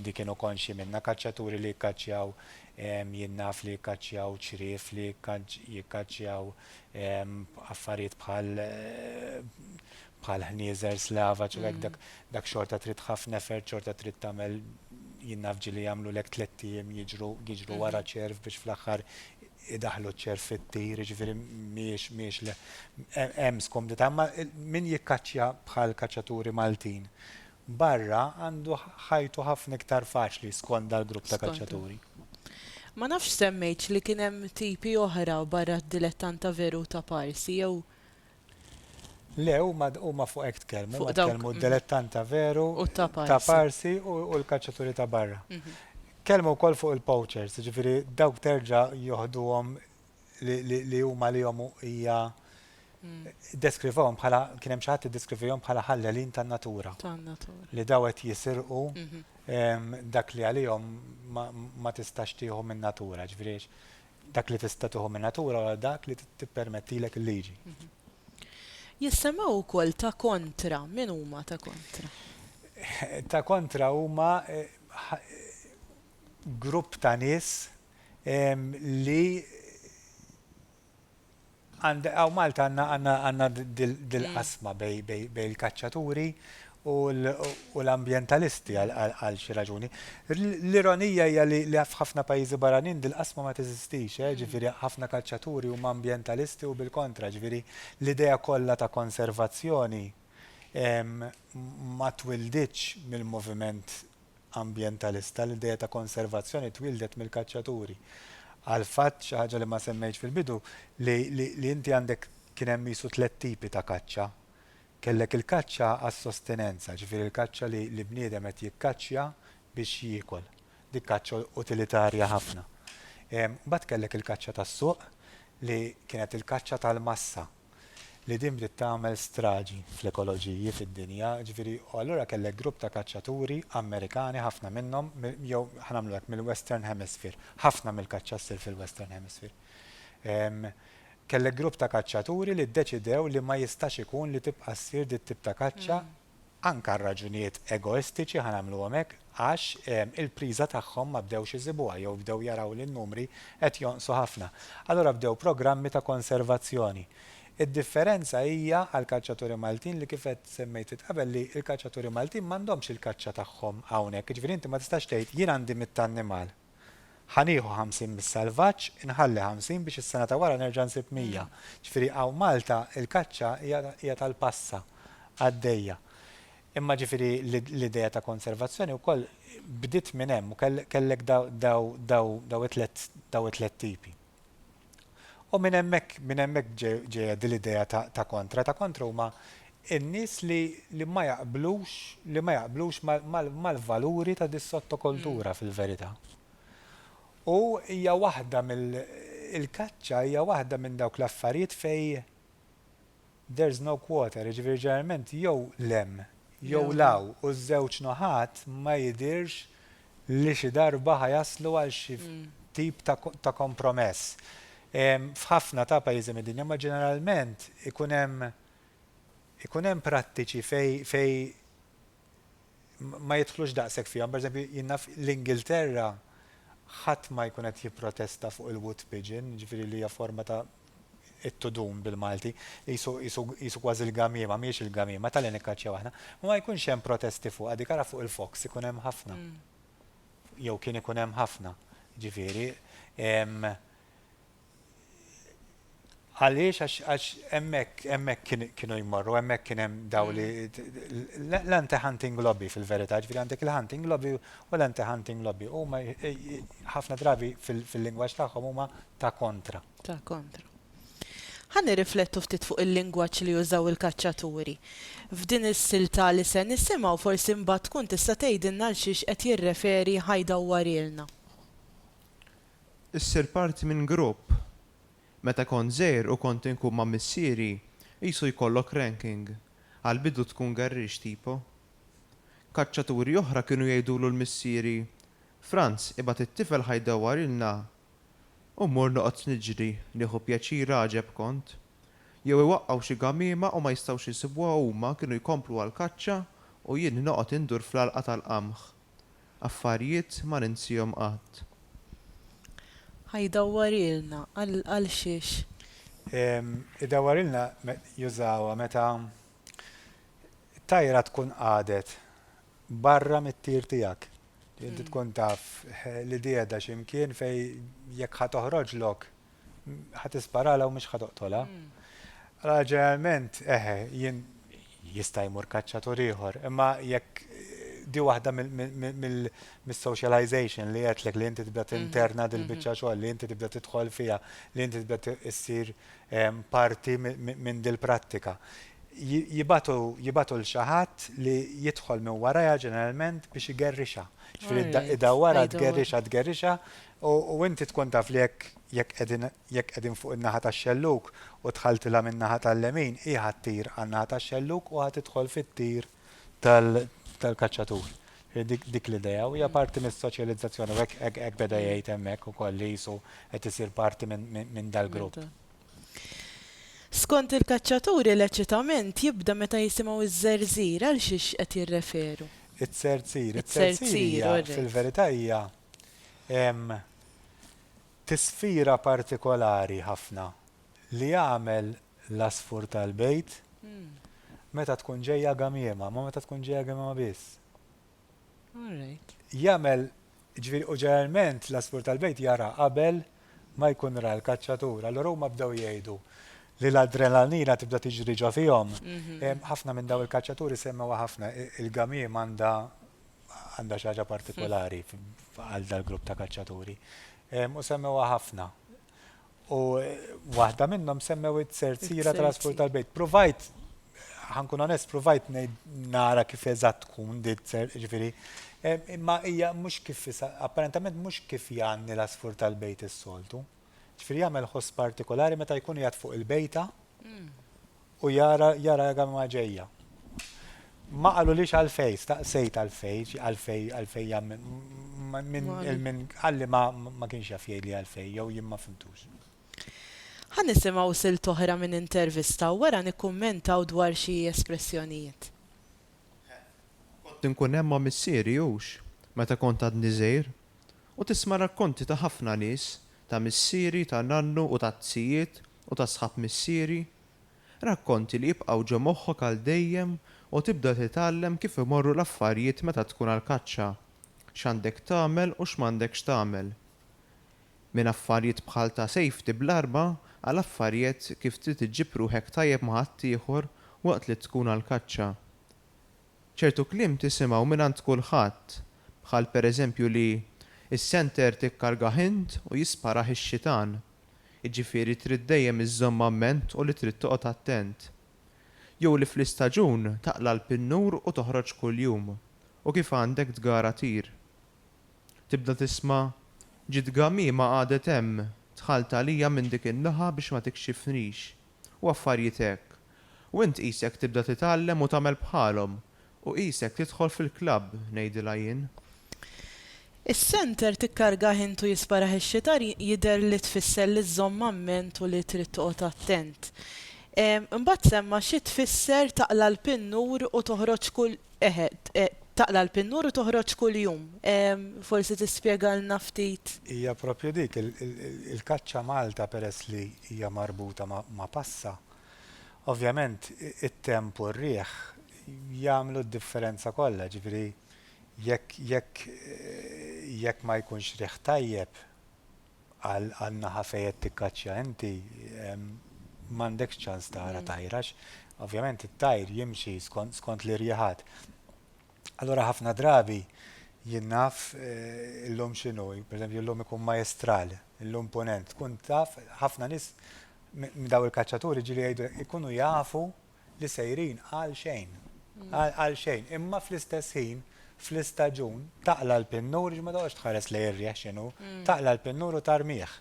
di kienu konxi minna kaċċaturi li jikkaċċjaw jinnaf li jikkaċċjaw ċrief li jikkaċċjaw affarijiet bħal ħnieżer slava, ċuwek dak xorta trid ħafna effort, xorta trid tagħmel jinnaf ġili jagħmlu lek 3 ijiem jiġru wara ċerf biex fl-aħħar idaħlu ċerf fit-tir, ġifieri mhijiex hemm skomdità, imma min jikkaċċja bħal kaċċaturi Maltin barra għandu ħajtu ħafna iktar faċli skont dal-grupp ta' Skontu. kaċċaturi. Ma nafx semmejt li kien hemm tipi oħra barra d-dilettanta veru ta' parsi jew Le, huma fuq hekk tkellmu, Fuq huma dawk, tkellmu d-dilettanta veru u ta' ta' parsi. parsi u l-kaċċaturi ta' barra. Kelmu wkoll fuq il-poachers, ġifieri dawk terġa' joħduhom li huma lihom hija deskrivhom bħala kien hemm xi ħadd iddeskrivihom bħala ħallelin tan-natura. Tan-natura. Li daw qed jisirqu dak li għalihom ma tistax tieħu min-natura, ġifieri dak li tista' tieħu min-natura wara dak li tippermettilek il-liġi. Jissemgħu wkoll ta' kontra, min huma ta' kontra? Ta' kontra huma grupp ta' nies li għaw Malta għanna dil-qasma bej il-kaċċaturi u l-ambientalisti għal xi raġuni. L-ironija hija li f'ħafna pajjiżi barranin dil-qasma ma teżistix, ġifieri ħafna kaċċaturi huma ambientalisti u bil-kontra, ġifieri l-idea kollha ta' konservazzjoni ma twildiċ mill-moviment ambientalista, l-idea ta' konservazzjoni twildet mill-kaċċaturi. Għal fatt xi ħaġa li ma semmejtx fil-bidu li inti għandek kien hemm jisu 3 tipi ta' kaċċa. Kellek il-kaċċa għas-sostenenza, ġifieri il-kaċċa li bniedem qed jikkaċċja biex jiekol. Dik kaċċa utilitarja ħafna. Mbagħad kellek il-kaċċa tas-suq li kienet il-kaċċa tal-massa li din bdiet tagħmel straġi fl-ekoloġiji fid-dinja, ġifieri u allura kellek grupp ta' kaċċaturi Amerikani ħafna minnhom jew ħanamlu hekk mill-Western Hemisphere, ħafna mill-kaċċa ssir fil-Western Hemisphere. Kellek grupp ta' kaċċaturi li ddeċidew li ma jistax ikun li tibqa' ssir dit tip ta' kaċċa anke raġunijiet egoistiċi ħanamluhom hekk għax il-priża tagħhom ma bdewx iżibuha jew bdew jaraw li n-numri qed jonqsu ħafna. Allura bdew programmi ta' konservazzjoni. Id-differenza hija għal kaċċaturi Maltin li kif qed semmejt qabel li l-kaċċaturi Maltin m'għandhomx il-kaċċa tagħhom hawnhekk. Ġifieri inti ma tistax tgħid jien għandi mit-tannimal ħanieħu 50 mis-salvaġġ, inħalli 50 biex is-sena ta' wara nerġa' nsib 100. Ġifieri hawn Malta il-kaċċa hija tal-passa għaddejja. Imma ġifieri l-idea ta' konservazzjoni wkoll bdiet minn hemm u kellek daw it-tlet tipi. U minn hemmhekk ġejja din l-idea ta' kontra. Ta' kontra huma in-nies li ma jaqblux mal-valuri ta' dis-sottokultura fil-verità. U hija waħda il-kaċċa hija waħda minn dawk l-affarijiet fej there's no quarter, ġifieri ġeneralment jew lem, jew law u ż-żewġ naħat ma jidirx li xi darba ħajaslu għal xi tip ta' kompromess. F'ħafna ta' pajjiżi mid-dinja ma ġeneralment ikun hemm prattiċi fej ma jidħlux daqshekk fihom. Pereżempju jiena l-Ingilterra ħadd ma jkun qed jipprotesta fuq il-wood pigeon, ġifieri li hija forma ta' it-tudum bil-Malti, jisu kważi il-gamiema, mhijiex il-gamiema tal-li nikkaċċjaw aħna, ma jkunx hemm protesti fuq għadi kara fuq il-fox ikun hemm ħafna. Jew kien ikun hemm ħafna, ġifieri. Għaliex għax hemmhekk kienu jmorru, hemmhekk kien hemm daw l-anti-hunting lobby fil-verità, ġifieri għandek il-hunting lobby u l-anti-hunting lobby huma ħafna drabi fil-lingwaġġ tagħhom huma ta' kontra. Ta' kontra. Ħan nirriflettu ftit fuq il-lingwaġġ li jużaw il-kaċċaturi. F'din is-silta li se nisimgħu forsi mbagħad tkun tista' tgħidilna l xiex qed jirreferi ħajdawwarilna. Issir parti minn grupp. Meta kont żgħir u kont inkun ma' missieri, qisu jkollok ranking. Għal-bidu tkun garrix tipo. Kaċċaturi oħra kienu jgħidulu l-missieri, Franz, ibgħat it-tifel ħajdawwarilna. U mmur noqgħod niġri, nieħu pjaċir għaġeb kont. Jew iwaqqgħu xi gamiema u ma jistgħux isibuha huma kienu jkomplu għall-kaċċa u jien noqgħod indur fl-għalqa tal-qamħ. Affarijiet ma ninsihom qatt. Ħajdawwarilna għal xiex. Id-dawwarilna jużawha meta tajra tkun qadet barra mit-tir tiegħek. Inti tkun taf li dieda x'imkien fej jekk ħatoħroġlok ħatisparala u mhux ħatoqtolha. Allora ġeneralment jien jista' jmur kaċċatur ieħor, imma jekk di waħda mill-socialization li għetlek li inti tibda interna dil-biċċa xogħol, li inti tibda tidħol fiha, li inti tibda issir parti minn dil-prattika. Jibatu l-xi ħadd li jidħol minn warajha ġeneralment biex igerrixha. Ġifieri id-dawwara tgerrixha u inti tkun taf li jekk qegħdin fuq in-naħa tax-xelluk u tħaltilha min-naħa tal-lemin, hi ħattir għan-naħa tax-xelluk u ħatidħol fit-tir tal-kaċċatur. Dik l-idea u hija parti mis-soċjalizzazzjoni u hekk beda jgħid hemmhekk ukoll li jisu qed isir parti minn dal-grupp. Skont il-kaċċaturi l-eċitament jibda meta jisimgħu iż-żerżir għal xiex qed jirreferu. It-serzir fil-verità hija tisfira partikolari ħafna li jagħmel l-asfur tal-bejt meta tkun ġejja gamiema, ma meta tkun ġejja gamiema biss. Jagħmel ġifieri u ġeneralment l-asfur tal-bejt jara qabel ma jkun ra l-kaċċatur. Allura huma bdew jgħidu li l-adrenalina tibda tiġri ġo fihom. Ħafna minn daw il-kaċċaturi semmewha ħafna il-gamiem għandha xi ħaġa partikolari għal dal-grupp ta' kaċċaturi. U semmewha ħafna. U waħda minnhom semmew it-serzira tal-asfur tal-bejt. Provajt ħankun onest, provajt nara kif eżatt tkun ġifieri, imma hija mhux kif apparentament mhux kif jgħanni l-asfur tal-bejt is-soltu. Ġifieri jagħmel ħoss partikolari meta jkun qiegħed fuq il-bejta u jara għamma ġejja. Ma qalulix għalfej, staqsejt għalfej jagħmel minn ħalli ma kienx jaf jgħidli għalfej jew jien ma fimtux. Ħan nisimgħu silt oħra minn intervista u wara nikkummentaw dwar xi espressjonijiet. Kont inkun hemm ma' missieri hux meta kont għadni żgħir u tisma' rakkonti ta' ħafna nies ta' missieri, ta' nannu u ta' tzijiet u ta' sħab missieri. Rakkonti li jibqgħu ġo moħħok għal dejjem u tibda titgħallem kif imorru l-affarijiet meta tkun għall-kaċċa, x'għandek tagħmel u x'm'għandekx tagħmel. minn affarijiet bħal ta' safety bl-arba għal affarijiet kif trid iġġib ruħek tajjeb ma' ħadd ieħor waqt li tkun għal kaċċa. ċertu kliem tisimgħu mingħand kulħadd, bħal pereżempju li is-center tikkarga ħint u jisparaħ ix-xitan. Jiġifieri trid dejjem iżżomm amment u li trid toqgħod attent. Jew li fl-istaġun taqla l-pinnur u toħroġ kuljum u kif għandek tgara tir. Tibda tisma' ġid għamima għadet hemm tħalt għalija minn dik in-naħa biex ma tikxifnix u affarijiet hekk. U int qisek tibda titgħallem u tagħmel bħalhom u qisek tidħol fil-klabb ngħidilha jien. Is-center tikkarga ħintu jisparaħ ix-xitar jidher li tfisser li żżomm amment u li trid toqgħod attent. Imbagħad semma xi tfisser taqla l-pinnur u toħroġ kull taqla l-pinnur u toħroġ kuljum. Forsi tispjegalna ftit. Hija proprju dik il-kaċċa Malta peress li hija marbuta ma' passa. Ovvjament it-temp u r-riħ jagħmlu d-differenza kollha, ġifieri jekk ma jkunx riħ tajjeb għal naħa fejn tikkaċċja inti m'għandekx ċans tara tajrax. Ovvjament it-tajr jimxi skont l-irjaħat. Allora ħafna drabi jien naf illum x'inhu, pereżempju llum ikun majestral, illum ponent, tkun taf ħafna nies daw il-kaċċaturi ġieli jgħidu ikunu jafu li sejrin għal xejn, imma fl-istess ħin fl-istaġun taqla l-pinnur ma taqgħodx tħares lejn ir-rieħ x'inhu, taqla l-pinnur u tarmih.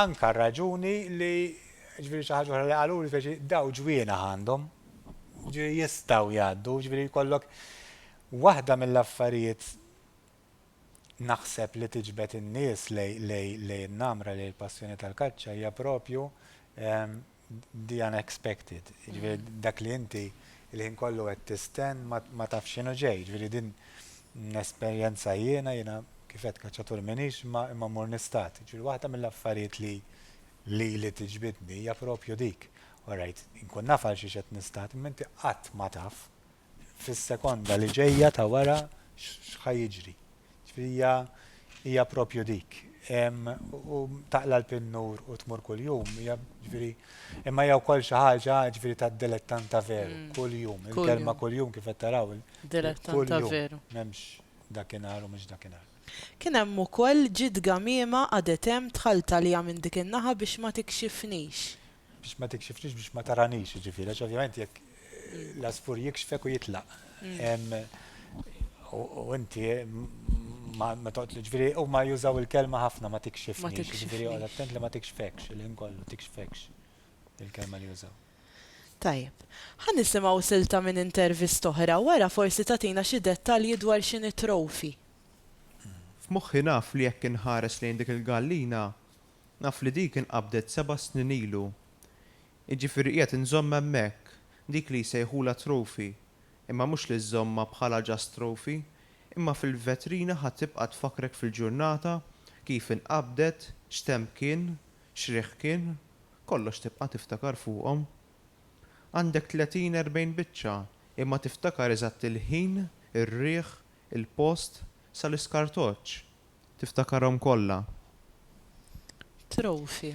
Anka raġuni li ġifieri xi ħaġa li qalu li daw ġwiena għandhom, ġifieri jistgħu jgħaddu, ġifieri jkollok waħda mill-affarijiet naħseb li tiġbed in-nies lejn namra lejn il-passjoni tal-kaċċa hija propju the unexpected. Ġifieri dak li inti il-ħin kollu qed tistenn ma tafx x'inhu ġej. Ġifieri din nesperjenza jiena kif qed kaċċatur minix imma mmur nistat. Ġifieri waħda mill-affarijiet li tiġbidni hija propju dik. Alright, inkun naf għal xi qed nistat, imma inti qatt ma taf fis-sekonda li ġejja ta' wara x'ħajjiġri. Ġifieri hija propju dik. U taqla l-pinnur u tmur kuljum, ġifieri imma hija wkoll xi ħaġa ġifieri tad-dilettanta veru, kuljum. Il-kelma kuljum kif qed taraw. Dilettanta veru. M'hemmx dakinhar u mhux dakinhar. Kien hemm ukoll ġid għamiema għadet hemm tħalta li minn dik in-naħa biex ma tikxifnix. Biex ma tikxifnix biex ma taranix, ġifieri, għax ovvjament jekk l-asfur jikxfek u jitlaq. U inti ma toqtlu ġifieri huma jużaw il-kelma ħafna ma tikxifnix, ġifieri għal attent li ma tikxfekx, il-ħin kollu tikxfekx il-kelma li jużaw. Tajjeb, ħan nisimgħu silta minn intervist oħra wara forsi tagħtina xi dettalji dwar x'inhi trofi. F'moħħi naf li jekk inħares lejn dik il-gallina, naf li dik inqabdet 7 snin ilu. Jiġifieri qiegħed inżomm hemmhekk, dik li jsejħula trofi, imma mhux li żomma bħala just trofi, imma fil-vetrina ħadd tibqa' tfakrek fil-ġurnata kif inqabdet, x'temp kien, x'riħ kien, kollox tibqa' tiftakar fuqhom. Għandek 30-40 biċċa, imma tiftakar eżatt il-ħin, ir-riħ, il-post, sal-iskartoċ. Tiftakarhom kollha. Trofi.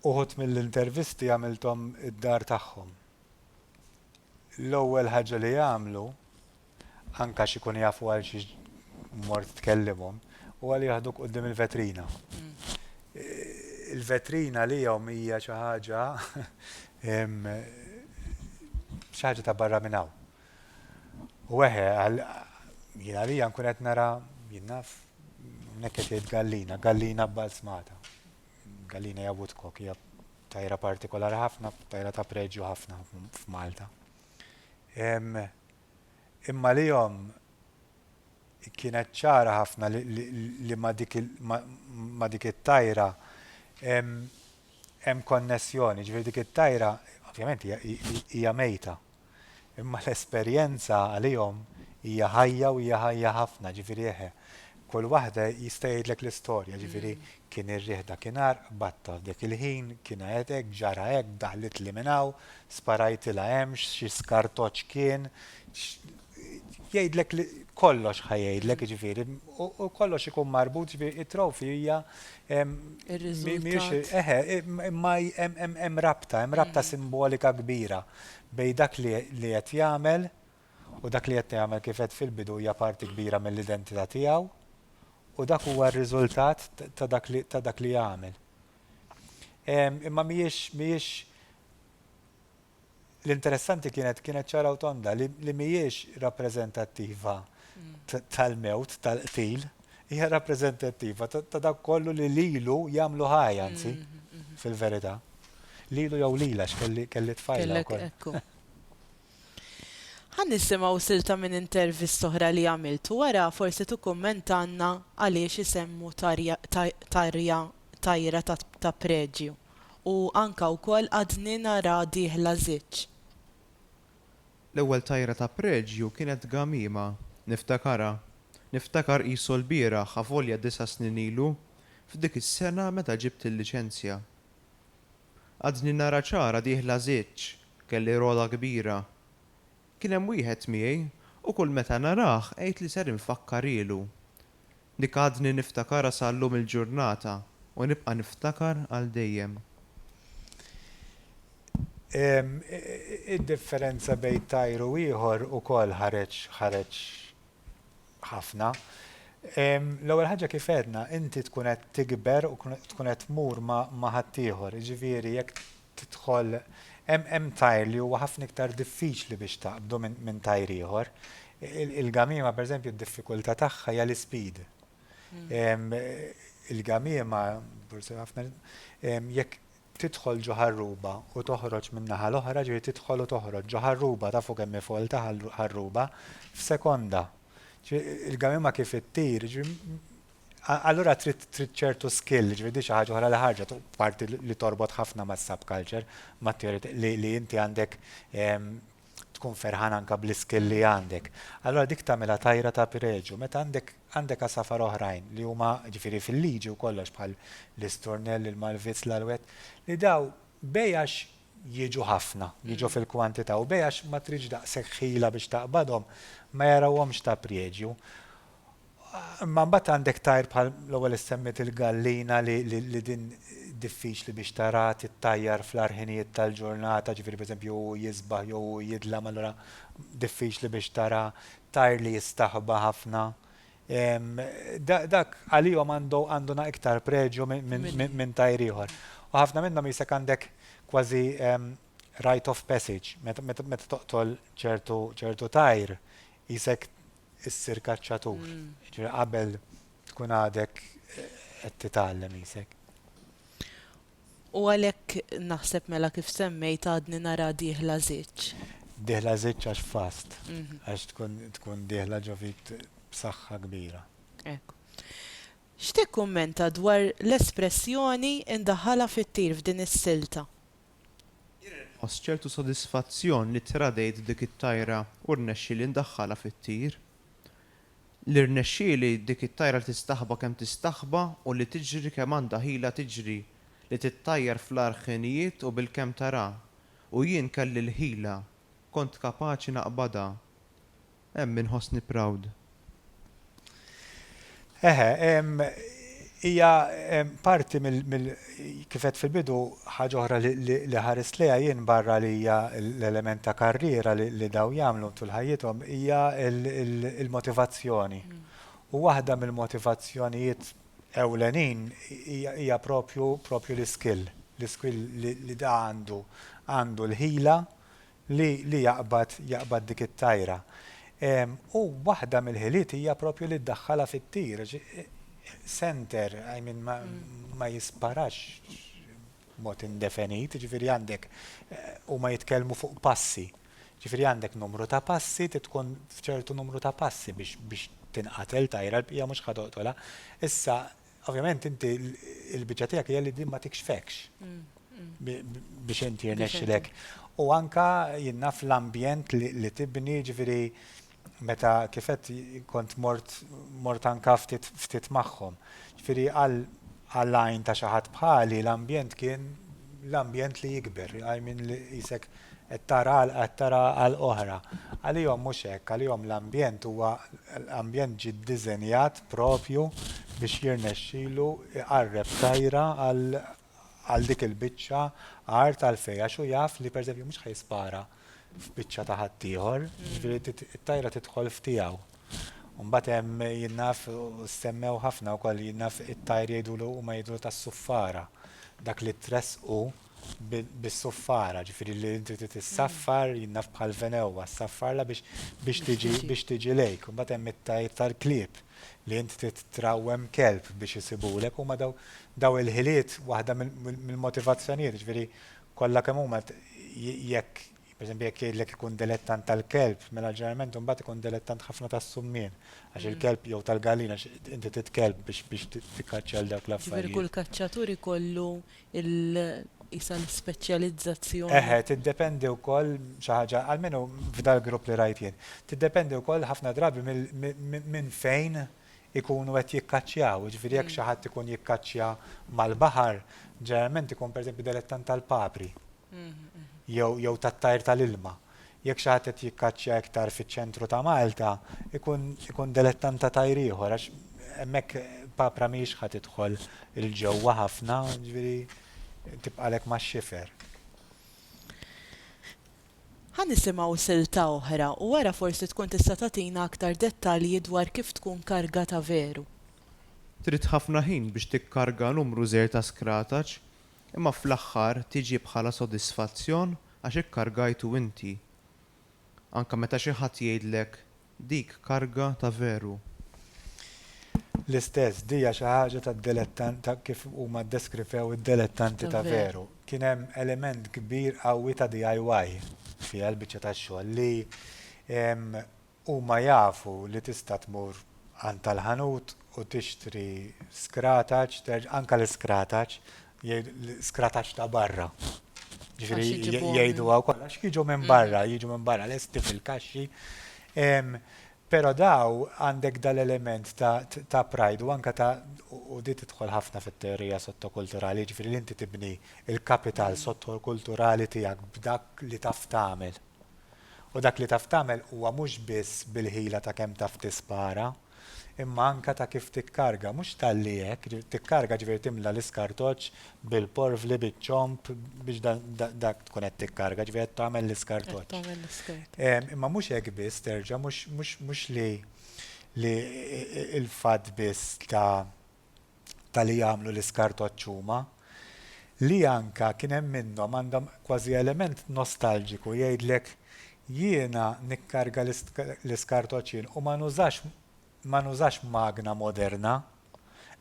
Uħud mill-intervisti għamilthom id-dar tagħhom. L-ewwel ħaġa li jagħmlu anke x'ikun jafu għal xi mort tkellimhom huwa li jaħduk quddiem il-vetrina. Il-vetrina lihom hija xi ħaġa ta' barra minn hawn. U jien għalija nkun qed nara jien naf hekk qed jgħid gallina bbalsmata. Gallina hija woodcock, hija tajra partikolari ħafna, tajra ta' preġju ħafna f'Malta. Imma lihom kienet ċara ħafna li ma dik it-tajra hemm konnessjoni, ġifieri dik it-tajra ovvjament hija mejta. Imma l-esperjenza għalihom hija ħajja u hija ħajja ħafna, ġifieri kull waħda jista' jgħidlek l-istorja, ġifieri kien ir-riħ dakinhar, batta f'dak il-ħin, kien hekk, ġara hekk, daħlit li minn hawn, sparajtilha hemm, xi skartoċ kien, jgħidlek li kollox ħajgħidlek ġifieri u kollox ikun marbut ġifieri it-trofi hija Ir-riżultat. imma hemm rabta simbolika kbira bejn dak li qed jagħmel u dak li qed jagħmel kif qed fil-bidu hija parti kbira mill-identità tiegħu u dak huwa r-riżultat ta' dak li jagħmel. Imma mhijiex l-interessanti kienet ċara u tonda li mhijiex rappreżentattiva tal-mewt, tal-qtil, hija rappreżentattiva ta' dak kollu li lilu jagħmlu ħajja anzi fil-verità. Lilu jew lila x'kelli tfajla Kellek wkoll. ekku. Ħan nisimgħu silta minn intervist oħra li għamiltu wara forsi tukkummentanna għaliex isemmu tajra ta' preġju u anka wkoll għadni nara dieħla żiġġ. L-ewwel tajra ta' preġju kienet gamima, niftakar qisu l-bieraħ avolja 9 snin ilu f'dik is-sena meta ġibt il-liċenzja. Għadni nara ċara dieħla żiġġ, kelli rola kbira. Kien hemm wieħed miegħi u kull meta narah qgħid li ser infakkar ilu. Dik għadni niftakara sal-lum il-ġurnata u nibqa' niftakar għal dejjem. Id-differenza bejn tajru ieħor ukoll ħareġ ħafna. L-ewwel ħaġa kif għedna, inti tkun qed tikber u tkun qed tmur ma' ħadd ieħor, jiġifieri jekk tidħol hemm tajr li huwa ħafna iktar diffiċli biex taqbdu minn tajr ieħor. Il-gamima pereżempju d-diffikultà tagħha hija l-ispeed. Il-gamima forsi ħafna jekk tidħol ġo ħarruba u toħroġ min-naħa l-oħra ġifieri tidħol u toħroġ ġo ħarruba tafu kemm folta ħarruba f'sekonda. Il-gamima kif ittir, allura trid ċertu skill, ġifieri xi ħaġa oħra li ħarġet parti li torbot ħafna mas-subculture, li inti għandek tkun ferħan anke bl-iskill li għandek. Allura dik tagħmilha tajra ta' preġu, meta għandek asafar oħrajn li huma ġifieri fil-liġi u kollox bħal l-isturnell, il-malvizz, l-alwet, li daw bejjax jiġu ħafna, jiġu fil-kwantità u bejjax ma tridx daqshekk ħila biex taqbadhom ma jarawhomx ta' preġu. Ma mbagħad għandek tajr bħal l-ewwel issemmit il-gallina li din diffiċli biex tara tittajjar fl-arħinijiet tal-ġurnata, ġifieri pereżempju jisbaħ jew jidlam allura diffiċli biex tara tajr li jistaħba ħafna. Dak għalihom għanduna iktar preġju minn tajr ieħor. U ħafna minnhom jisek għandek kważi rite of passage, meta toqtol ċertu tajr jisek issir kaċċatur. Qabel tkun għadek qed titgħallem isek. U għalhekk naħseb mela kif semmejt għadni nara dieħla żiġġ. Dieħla żiġġ għax fast, għax tkun dieħla ġo fik b'saħħa kbira. Ekku. X'tikkummenta dwar l-espressjoni indaħħala fit-tir f'din is-silta? Ħoss ċertu sodisfazzjon li tradejt dik it-tajra u rnexxieli ndaħħalha fit-tir. Li rnexxieli dik it-tajra li tistaħba kemm tistaħba u li tiġri kemm għandha ħila tiġri, li tittajjar fl-arħinijiet u bil-kemm tara. U jien kelli l-ħila, kont kapaċi naqbadha. Hemm inħossni proud. Hija parti kif qed fil-bidu ħaġa oħra li ħares liha jien barra li hija l-element ta' karriera li daw jagħmlu tul ħajjithom hija il-motivazzjoni. U waħda mill-motivazzjonijiet ewlenin hija propju l-iskill. L-iskill li da għandu l-ħila li jaqbad dik it-tajra. U waħda mill-ħiliet hija propju li ddaħħalha fit-tir. Center, ma jisparax mod indefinit, ġifieri għandek u ma jitkellmu fuq passi. Ġifieri għandek numru ta' passi, tkun f'ċertu numru ta' passi biex tinqatel tajra l-bqija mhux ħadoqtolha. Issa, ovvjament inti l-biċċa tiegħek hija li din ma tikxfekx biex inti jirnexxilek. U anka jien naf l-ambjent li tibni ġifieri meta kifet kont mort anka ftit magħhom. Ġifieri għall-għajn ta' xi ħadd bħali l-ambjent kien l-ambjent li jikber, li jisek qed tara għal oħra. Għalihom mhux hekk, għalihom l-ambjent huwa l-ambjent ġie ddiżenjat propju biex jirnexxielu iqarreb tajra għal dik il-biċċa art għal fejja xu jaf li pereżempju mhux ħajspara f'biċċa ta' ħaddieħor, ġifieri it-tajra tidħol f'tiegħu. Mbagħad hemm jinnaf semmew ħafna wkoll jinnaf it-tajr jgħidulu huma jgħidulu tas-suffara. Dak li tressqu bis-suffara, ġifieri li inti tissaffar jinnaf bħal venewa, saffarla biex tiġi lejk. Mbagħad hemm it-tajr tal-klieb li inti titrawwem kelb biex isibulek huma daw il-ħiliet waħda mill-motivazzjonijiet, ġifieri kollha kemm huma jekk pereżempju jekk jgħidlek ikun dilettant tal-kelb, mela ġeneralment imbagħad ikun dilettant ħafna tas-summien għax il-kelb jew tal-gallina inti titkelb biex tikkaċċja dawk Ġifieri l-affarijiet. kull kaċċatur ikollu isa l-speċjalizzazzjoni. Tiddependi wkoll xi ħaġa almenu f'dal grupp li rajt jien. Tiddependi wkoll ħafna drabi minn fejn ikunu qed jikkaċċjaw, ġifieri jekk xi ħadd ikun jikkaċċja mal-baħar, ġeneralment ikun pereżempju dilettant tal-papri. Jew tat-tajr tal-ilma. Jekk xi ħadd qed jikkaċċja iktar fiċ-ċentru ta' Malta, ikun dilettant ta' tajr ieħor għax hemmhekk papra mhijiex ħadd tidħol il-ġewwa ħafna, ġifieri tibqalek max-xifer. Ħa nisimgħu silta oħra u wara forsi tkun tista' tagħtina aktar dettalji dwar kif tkun karga ta' veru. Trid ħafna ħin biex tikkarga numru żgħir ta' skrataġġ, imma fl-aħħar tiġi bħala sodisfazzjon għax ikkargajtu inti. Anke meta xi ħadd jgħidlek dik karga ta' veru. L-istess, dija xi ħaġa tad-dilettant ta' kif huma ddeskrifew id-dilettanti ta' veru. Kien hemm element kbir qawwi ta' DIY fiha l-biċċa tax-xogħol li huma jafu li tista' tmur għand tal-ħanut u tixtri skrataġġ, anke l-skrataġġ, skrataġġ ta' barra. Ġifieri jgħidu wkoll għax jiġu minn barra, lesti fil-kaxxi. Però daw għandek dal-element ta' pride u anke u di tidħol ħafna fit-teorija sottokulturali, ġifieri li inti tibni il-kapital sottokulturali tiegħek b'dak li taf tagħmel. U dak li taf tagħmel huwa mhux biss bil-ħila ta' kemm taf tispara, imma anke ta' kif tikkarga, mhux tal-li hekk, tikkarga ġifieri timla l-iskartoġġ bil-porvli biċ-ċomp biex dak tkun qed tikkarga, ġifieri qed tagħmel l-iskartoġġ. Imma mhux hekk biss terġa' mhux li il-fatt biss ta' li jagħmlu l-iskartoġġ huma, li anke kien hemm minnhom għandhom kważi element nostalġiku jgħidlek jiena nikkarga l-iskartoġġ jien u ma nużax magna moderna,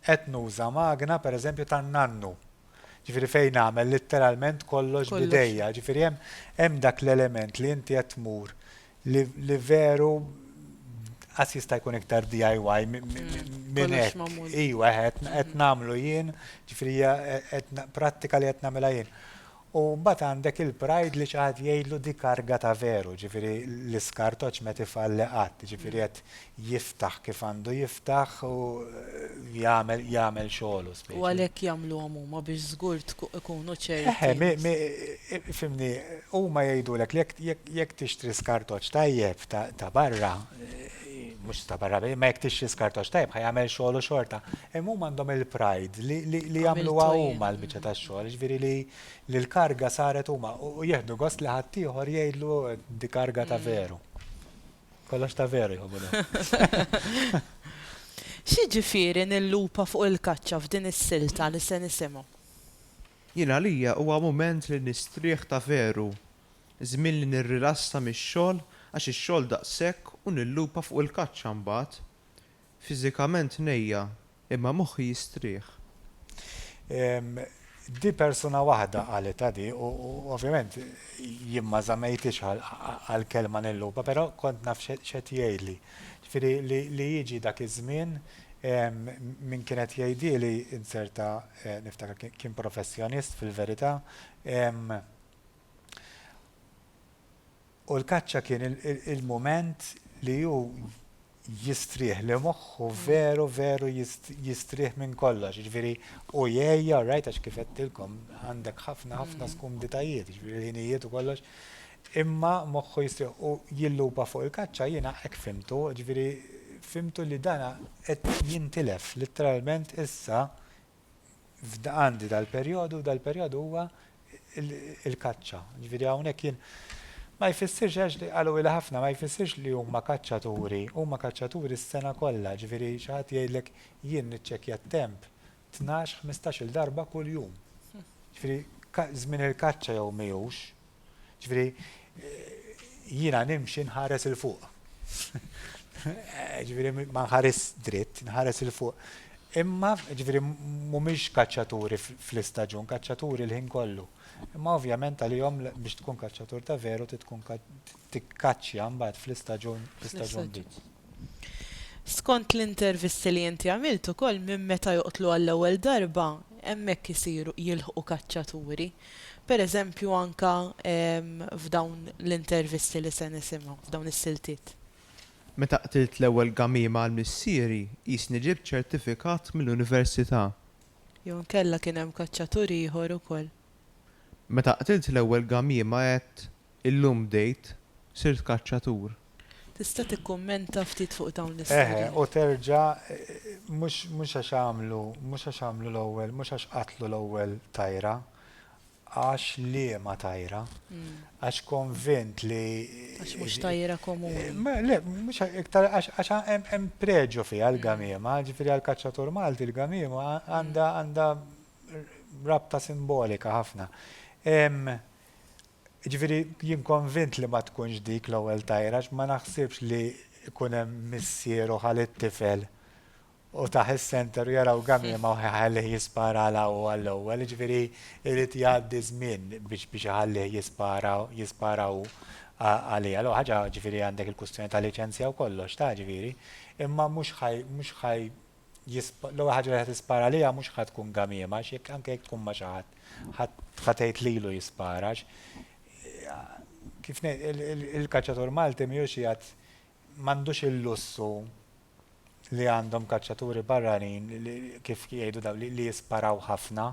qed nuża magna pereżempju tan-nannu. Ġifieri fejn nagħmel litteralment kollox b'idejja, ġifieri hemm dak l-element li inti qed tmur li veru qas jista' jkun iktar DIY minn hekk. Iwa qed nagħmlu jien, ġifieri prattika li qed nagħmilha jien. U mbagħad għandek il-pride li xi ħadd jgħidlu di karga ta' veru, ġifieri l-iskartoġġ meta ifalli qatt, ġifieri qed jiftaħ kif għandu jiftaħ u jagħmel xogħlu. U għalhekk jagħmluhom huma biex żgur ikunu ċerti. Fimni, huma jgħidulek li jekk tixtri skartoġġ tajjeb ta' barra, mhux ta' barra, ma jekk tixtri skartoġġ tajjeb ħajjagħmel xogħlu xorta. Hemm huma għandhom il-pride li jagħmluha huma l-biċċa tax-xogħol, ġifieri li l-karga saret huma u jieħdu gost li ħadd ieħor jgħidlu di karga ta' veru. Kollox ta' veru jħobbu. X'jiġifieri nillupa fuq il-kaċċa f'din is-silta li se nisimgħu? Jien għalija huwa mument li nistrieħ ta' veru, żmien li nirrilassa mix-xogħol għax ix-xogħol daqshekk u nillupa fuq il-kaċċa mbagħad. Fiżikament ngħejja, imma moħħi jistrieħ. Di persuna waħda qalet di u ovvjament jien ma żammejtix għall-kelma nillupa, però kont naf x'qed jgħidli. Ġifieri li jiġi dak iż-żmien min kienet jgħidili inserta niftakar kien professjonist fil-verità. U l-kaċċa kien il-moment li ju jistrieħ li moħħu veru jistrieħ minn kollox, ġifieri u jgħajja, rajt għax kif qedtilkom għandek ħafna skumditajiet, ġifieri ħinijiet u kollox. imma moħħu jisriq u jillupa fuq il-kaċċa jiena hekk fimtu, ġifieri fimtu li dana qed jintilef literalment issa għandi dal-perjodu huwa il-kaċċa. Ġifieri hawnhekk jien ma jfissirx għax li qalu il ħafna ma jfissirx li huma kaċċaturi s-sena kollha, ġifieri xi ħadd jgħidlek jien niċċekkja t-temp 12-15 darba kull jum. Ġifieri żmien il-kaċċa jew mejhux, ġifieri jiena nimxi nħares il fuq. Ġifieri ma nħares dritt, nħares il fuq. Imma ġifieri mhumiex kaċċaturi fl-istaġun, kaċċaturi l-ħin kollu. Imma ovvjament għalihom biex tkun kaċċatur ta' veru tkun tikkaċċja mbagħad fl-istaġun di. Skont l-intervisti li inti għamilt ukoll minn meta joqtlu għall-ewwel darba hemmhekk isiru jilħqu kaċċaturi. Pereżempju anka f'dawn l-intervisti li se nisimgħu f'dawn is-siltiet. Meta qtilt l-ewwel gamima għal missieri qisni ġibt ċertifikat mill-università. Jew inkella kien hemm kaċċatur ieħor ukoll. Meta qtilt l-ewwel gamima qed illum bdejt sirt kaċċatur. Tista' tikkummenta ftit fuq dawn l-istorji. U terġa' mhux għax għamlu l-ewwel, mhux għax qatlu l-ewwel tajra, għax liema tajra, għax konvint li. Għax mhux tajra komuni. Le, mhux iktar għax hemm preġu fiha l-gamiema, ġifieri għall-kaċċatur Malti l-gamiema għandha rabta simbolika ħafna. Ġifieri jien konvint li ma tkunx dik l-ewwel tajra ma naħsibx li jkun hemm missieru ħal it-tifel u taħ is-center jaraw gamiema u ħallih jispara għall-ewwel, ġifieri irid jgħaddi żmien biex ħallih jisparaw għalija. Allura ħaġa ġifieri għandek il-kwistjoni ta' liċenzja u kollox ta' ġifieri, imma mhux ħaj l-ewwel ħaġa li qed tispara għalija mhux ħadd tkun gamiema għax anke jekk tkun ma' xi ħadd tgħid lilu jispara. Kif il-kaċċatur Malti mhijiex qiegħed m'għandux il-lussu li għandhom kaċċaturi barranin kif jgħidu dawn li jisparaw ħafna.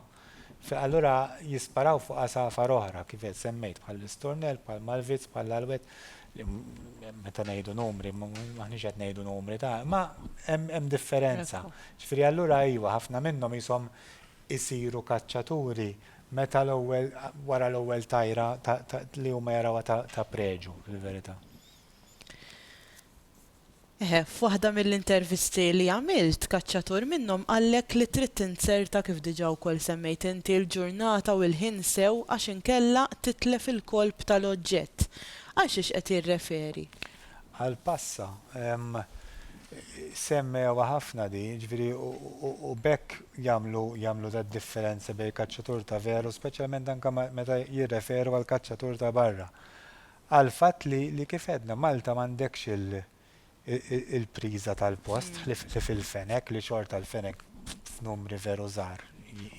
Allura jisparaw fuq għasafar oħra kif qed semmejt bħall-isturnell, bħal Malvizz, bħal Alwet, meta ngħidu numri, maħniex qed ngħidu numri ta' ma hemm differenza. Ġifieri allura iva ħafna minnhom ishom isiru kaċċaturi meta wara l-ewwel tajra li huma jarawha ta' preġu fil-verità. F'waħda mill-intervisti li għamilt kaċċatur minnhom qallek li trid tinserta kif diġà wkoll semmejt inti l-ġurnata u l-ħin sew għax inkella titlef il-kolb tal-oġġett. Għax ix qed jirreferi? Għal-passa, semmew ħafna di, ġifieri u bekk jagħmlu da differenza bejn kaċċatur ta' veru, speċjalment anke meta jirreferu għal kaċċatur ta' barra. Għal fatt li kif edna Malta m'għandekx il-priża tal-post li fil-fenek li xorta l-fenek f'numri veru żgħar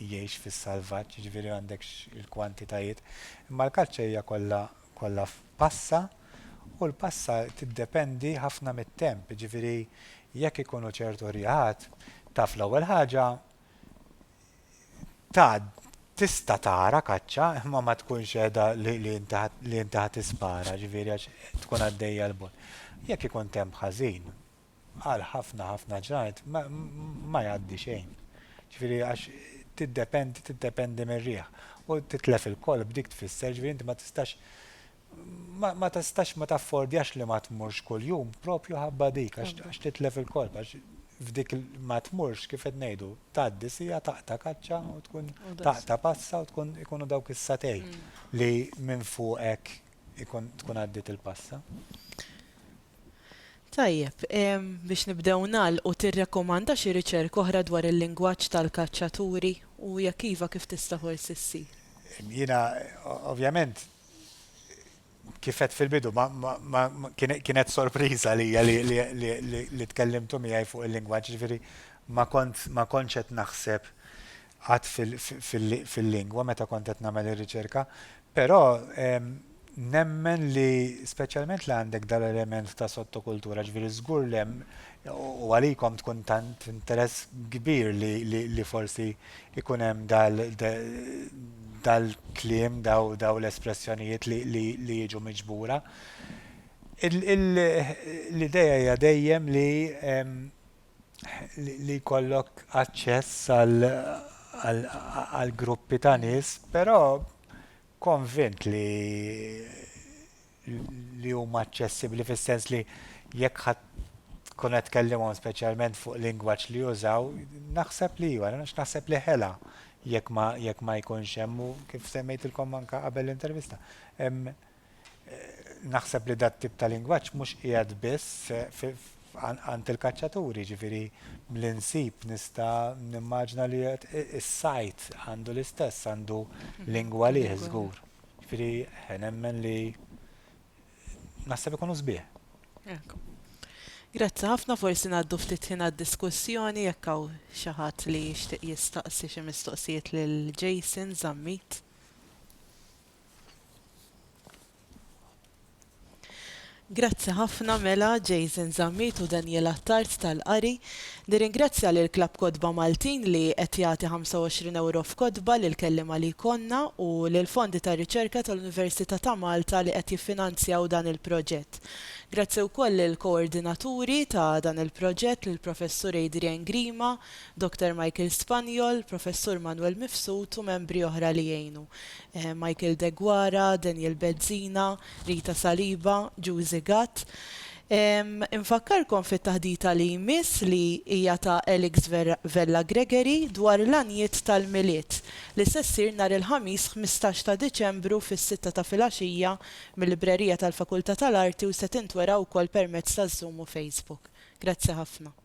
jgħix fis-salvaġġ, ġifieri m'għandekx il-kwantitajiet. Imma l-kaċċa hija kollha f'passa u l-passa tiddependi ħafna mit-temp, ġifieri jekk ikunu ċertu riħat taf l-ewwel ħaġa tista' tara kaċċa imma ma tkunx qiegħda li inti ħadd tispara, ġifieri għax tkun għaddejja l-bot. Jekk ikun temp ħażin għal ħafna ġranet ma jgħaddi xejn. Ġifieri għax tiddependi mir-riħ u titlef il-kolb dik tfisser ġifieri inti ma taffordjax li ma tmurx kuljum propju ħabba dik għax titlef il-kolb għax f'dik ma tmurx kif qed ngħidu tgħaddi sija taqta' kaċċa u tkun taqta' passa u ikunu dawk is-satej li minn fuq hekk tkun għaddiet il-passa. Tajjeb, biex nibdew nagħlqu tirrakkomanda xi riċerka oħra dwar il-lingwaġġ tal-kaċċaturi u jekk iva kif tista' forsi ssir. Jiena ovvjament kif qed fil-bidu kienet sorpriża lija li tkellimtu miegħi fuq il-lingwaġġ, ġifieri ma kontx qed naħseb qatt fil-lingwa meta kont qed nagħmel ir-riċerka, però nemmen li speċjalment li għandek dal-element ta' sottokultura, ġifieri żgur li hemm u għalikom tkun tant interess kbir li forsi ikun hemm dal-kliem daw l-espressjonijiet li jiġu miġbura. L-ideja hija dejjem li jkollok aċċess għal gruppi ta' nies, però konvint li huma aċċessibbli fis-sens li jekk ħadd tkun qed tkellimhom speċjalment fuq lingwaġġ li jużaw, naħseb li naħseb li ħela jekk ma jkunx hemm u kif semmejtilkom anke qabel l-intervista. Naħseb li dat tip ta' lingwaġġ mhux qiegħed biss għand il-kaċċaturi, ġifieri bl-insib nista' nimmaġna li is-sajt għandu l-istess, għandu lingwa liħ żgur. Ġifieri nemmen li naħseb ikunu sbieħ. Grazzi ħafna, forsi ngħaddu ftit ħin għad-diskussjoni jekk hawn xi ħadd li jixtieq jistaqsi xi mistoqsijiet lil Jason Zammit. Grazzi ħafna mela Jason Zammit u Daniela Tart tal-Qari. Nirringrazzja lil Klabb Kodba Maltin li qed jagħti 25 euro f'kodba lil kellima li jkollna u lil fondi ta' riċerka tal-Università ta' Malta li qed jiffinanzjaw dan il-proġett. Grazzi wkoll lill-koordinaturi ta' dan il-proġett lill-Professur Adrian Grima, Dr. Michael Spanjol, Professur Manuel Mifsud u membri oħra li jgħinu. Michael Degwara, Daniel Bezzina, Rita Saliba, Giuse Gatt. Infakkarkom fit-taħdita li jmiss li hija ta' Alex Vella Gregory dwar l-anijiet tal-miliet li se ssir nhar il-ħamis 15 ta' Diċembru fis-6 ta' filgħaxija mill-Librerija tal-Fakultà tal-Arti u se tintwera wkoll permezz ta' Zoom u Facebook. Grazzi ħafna.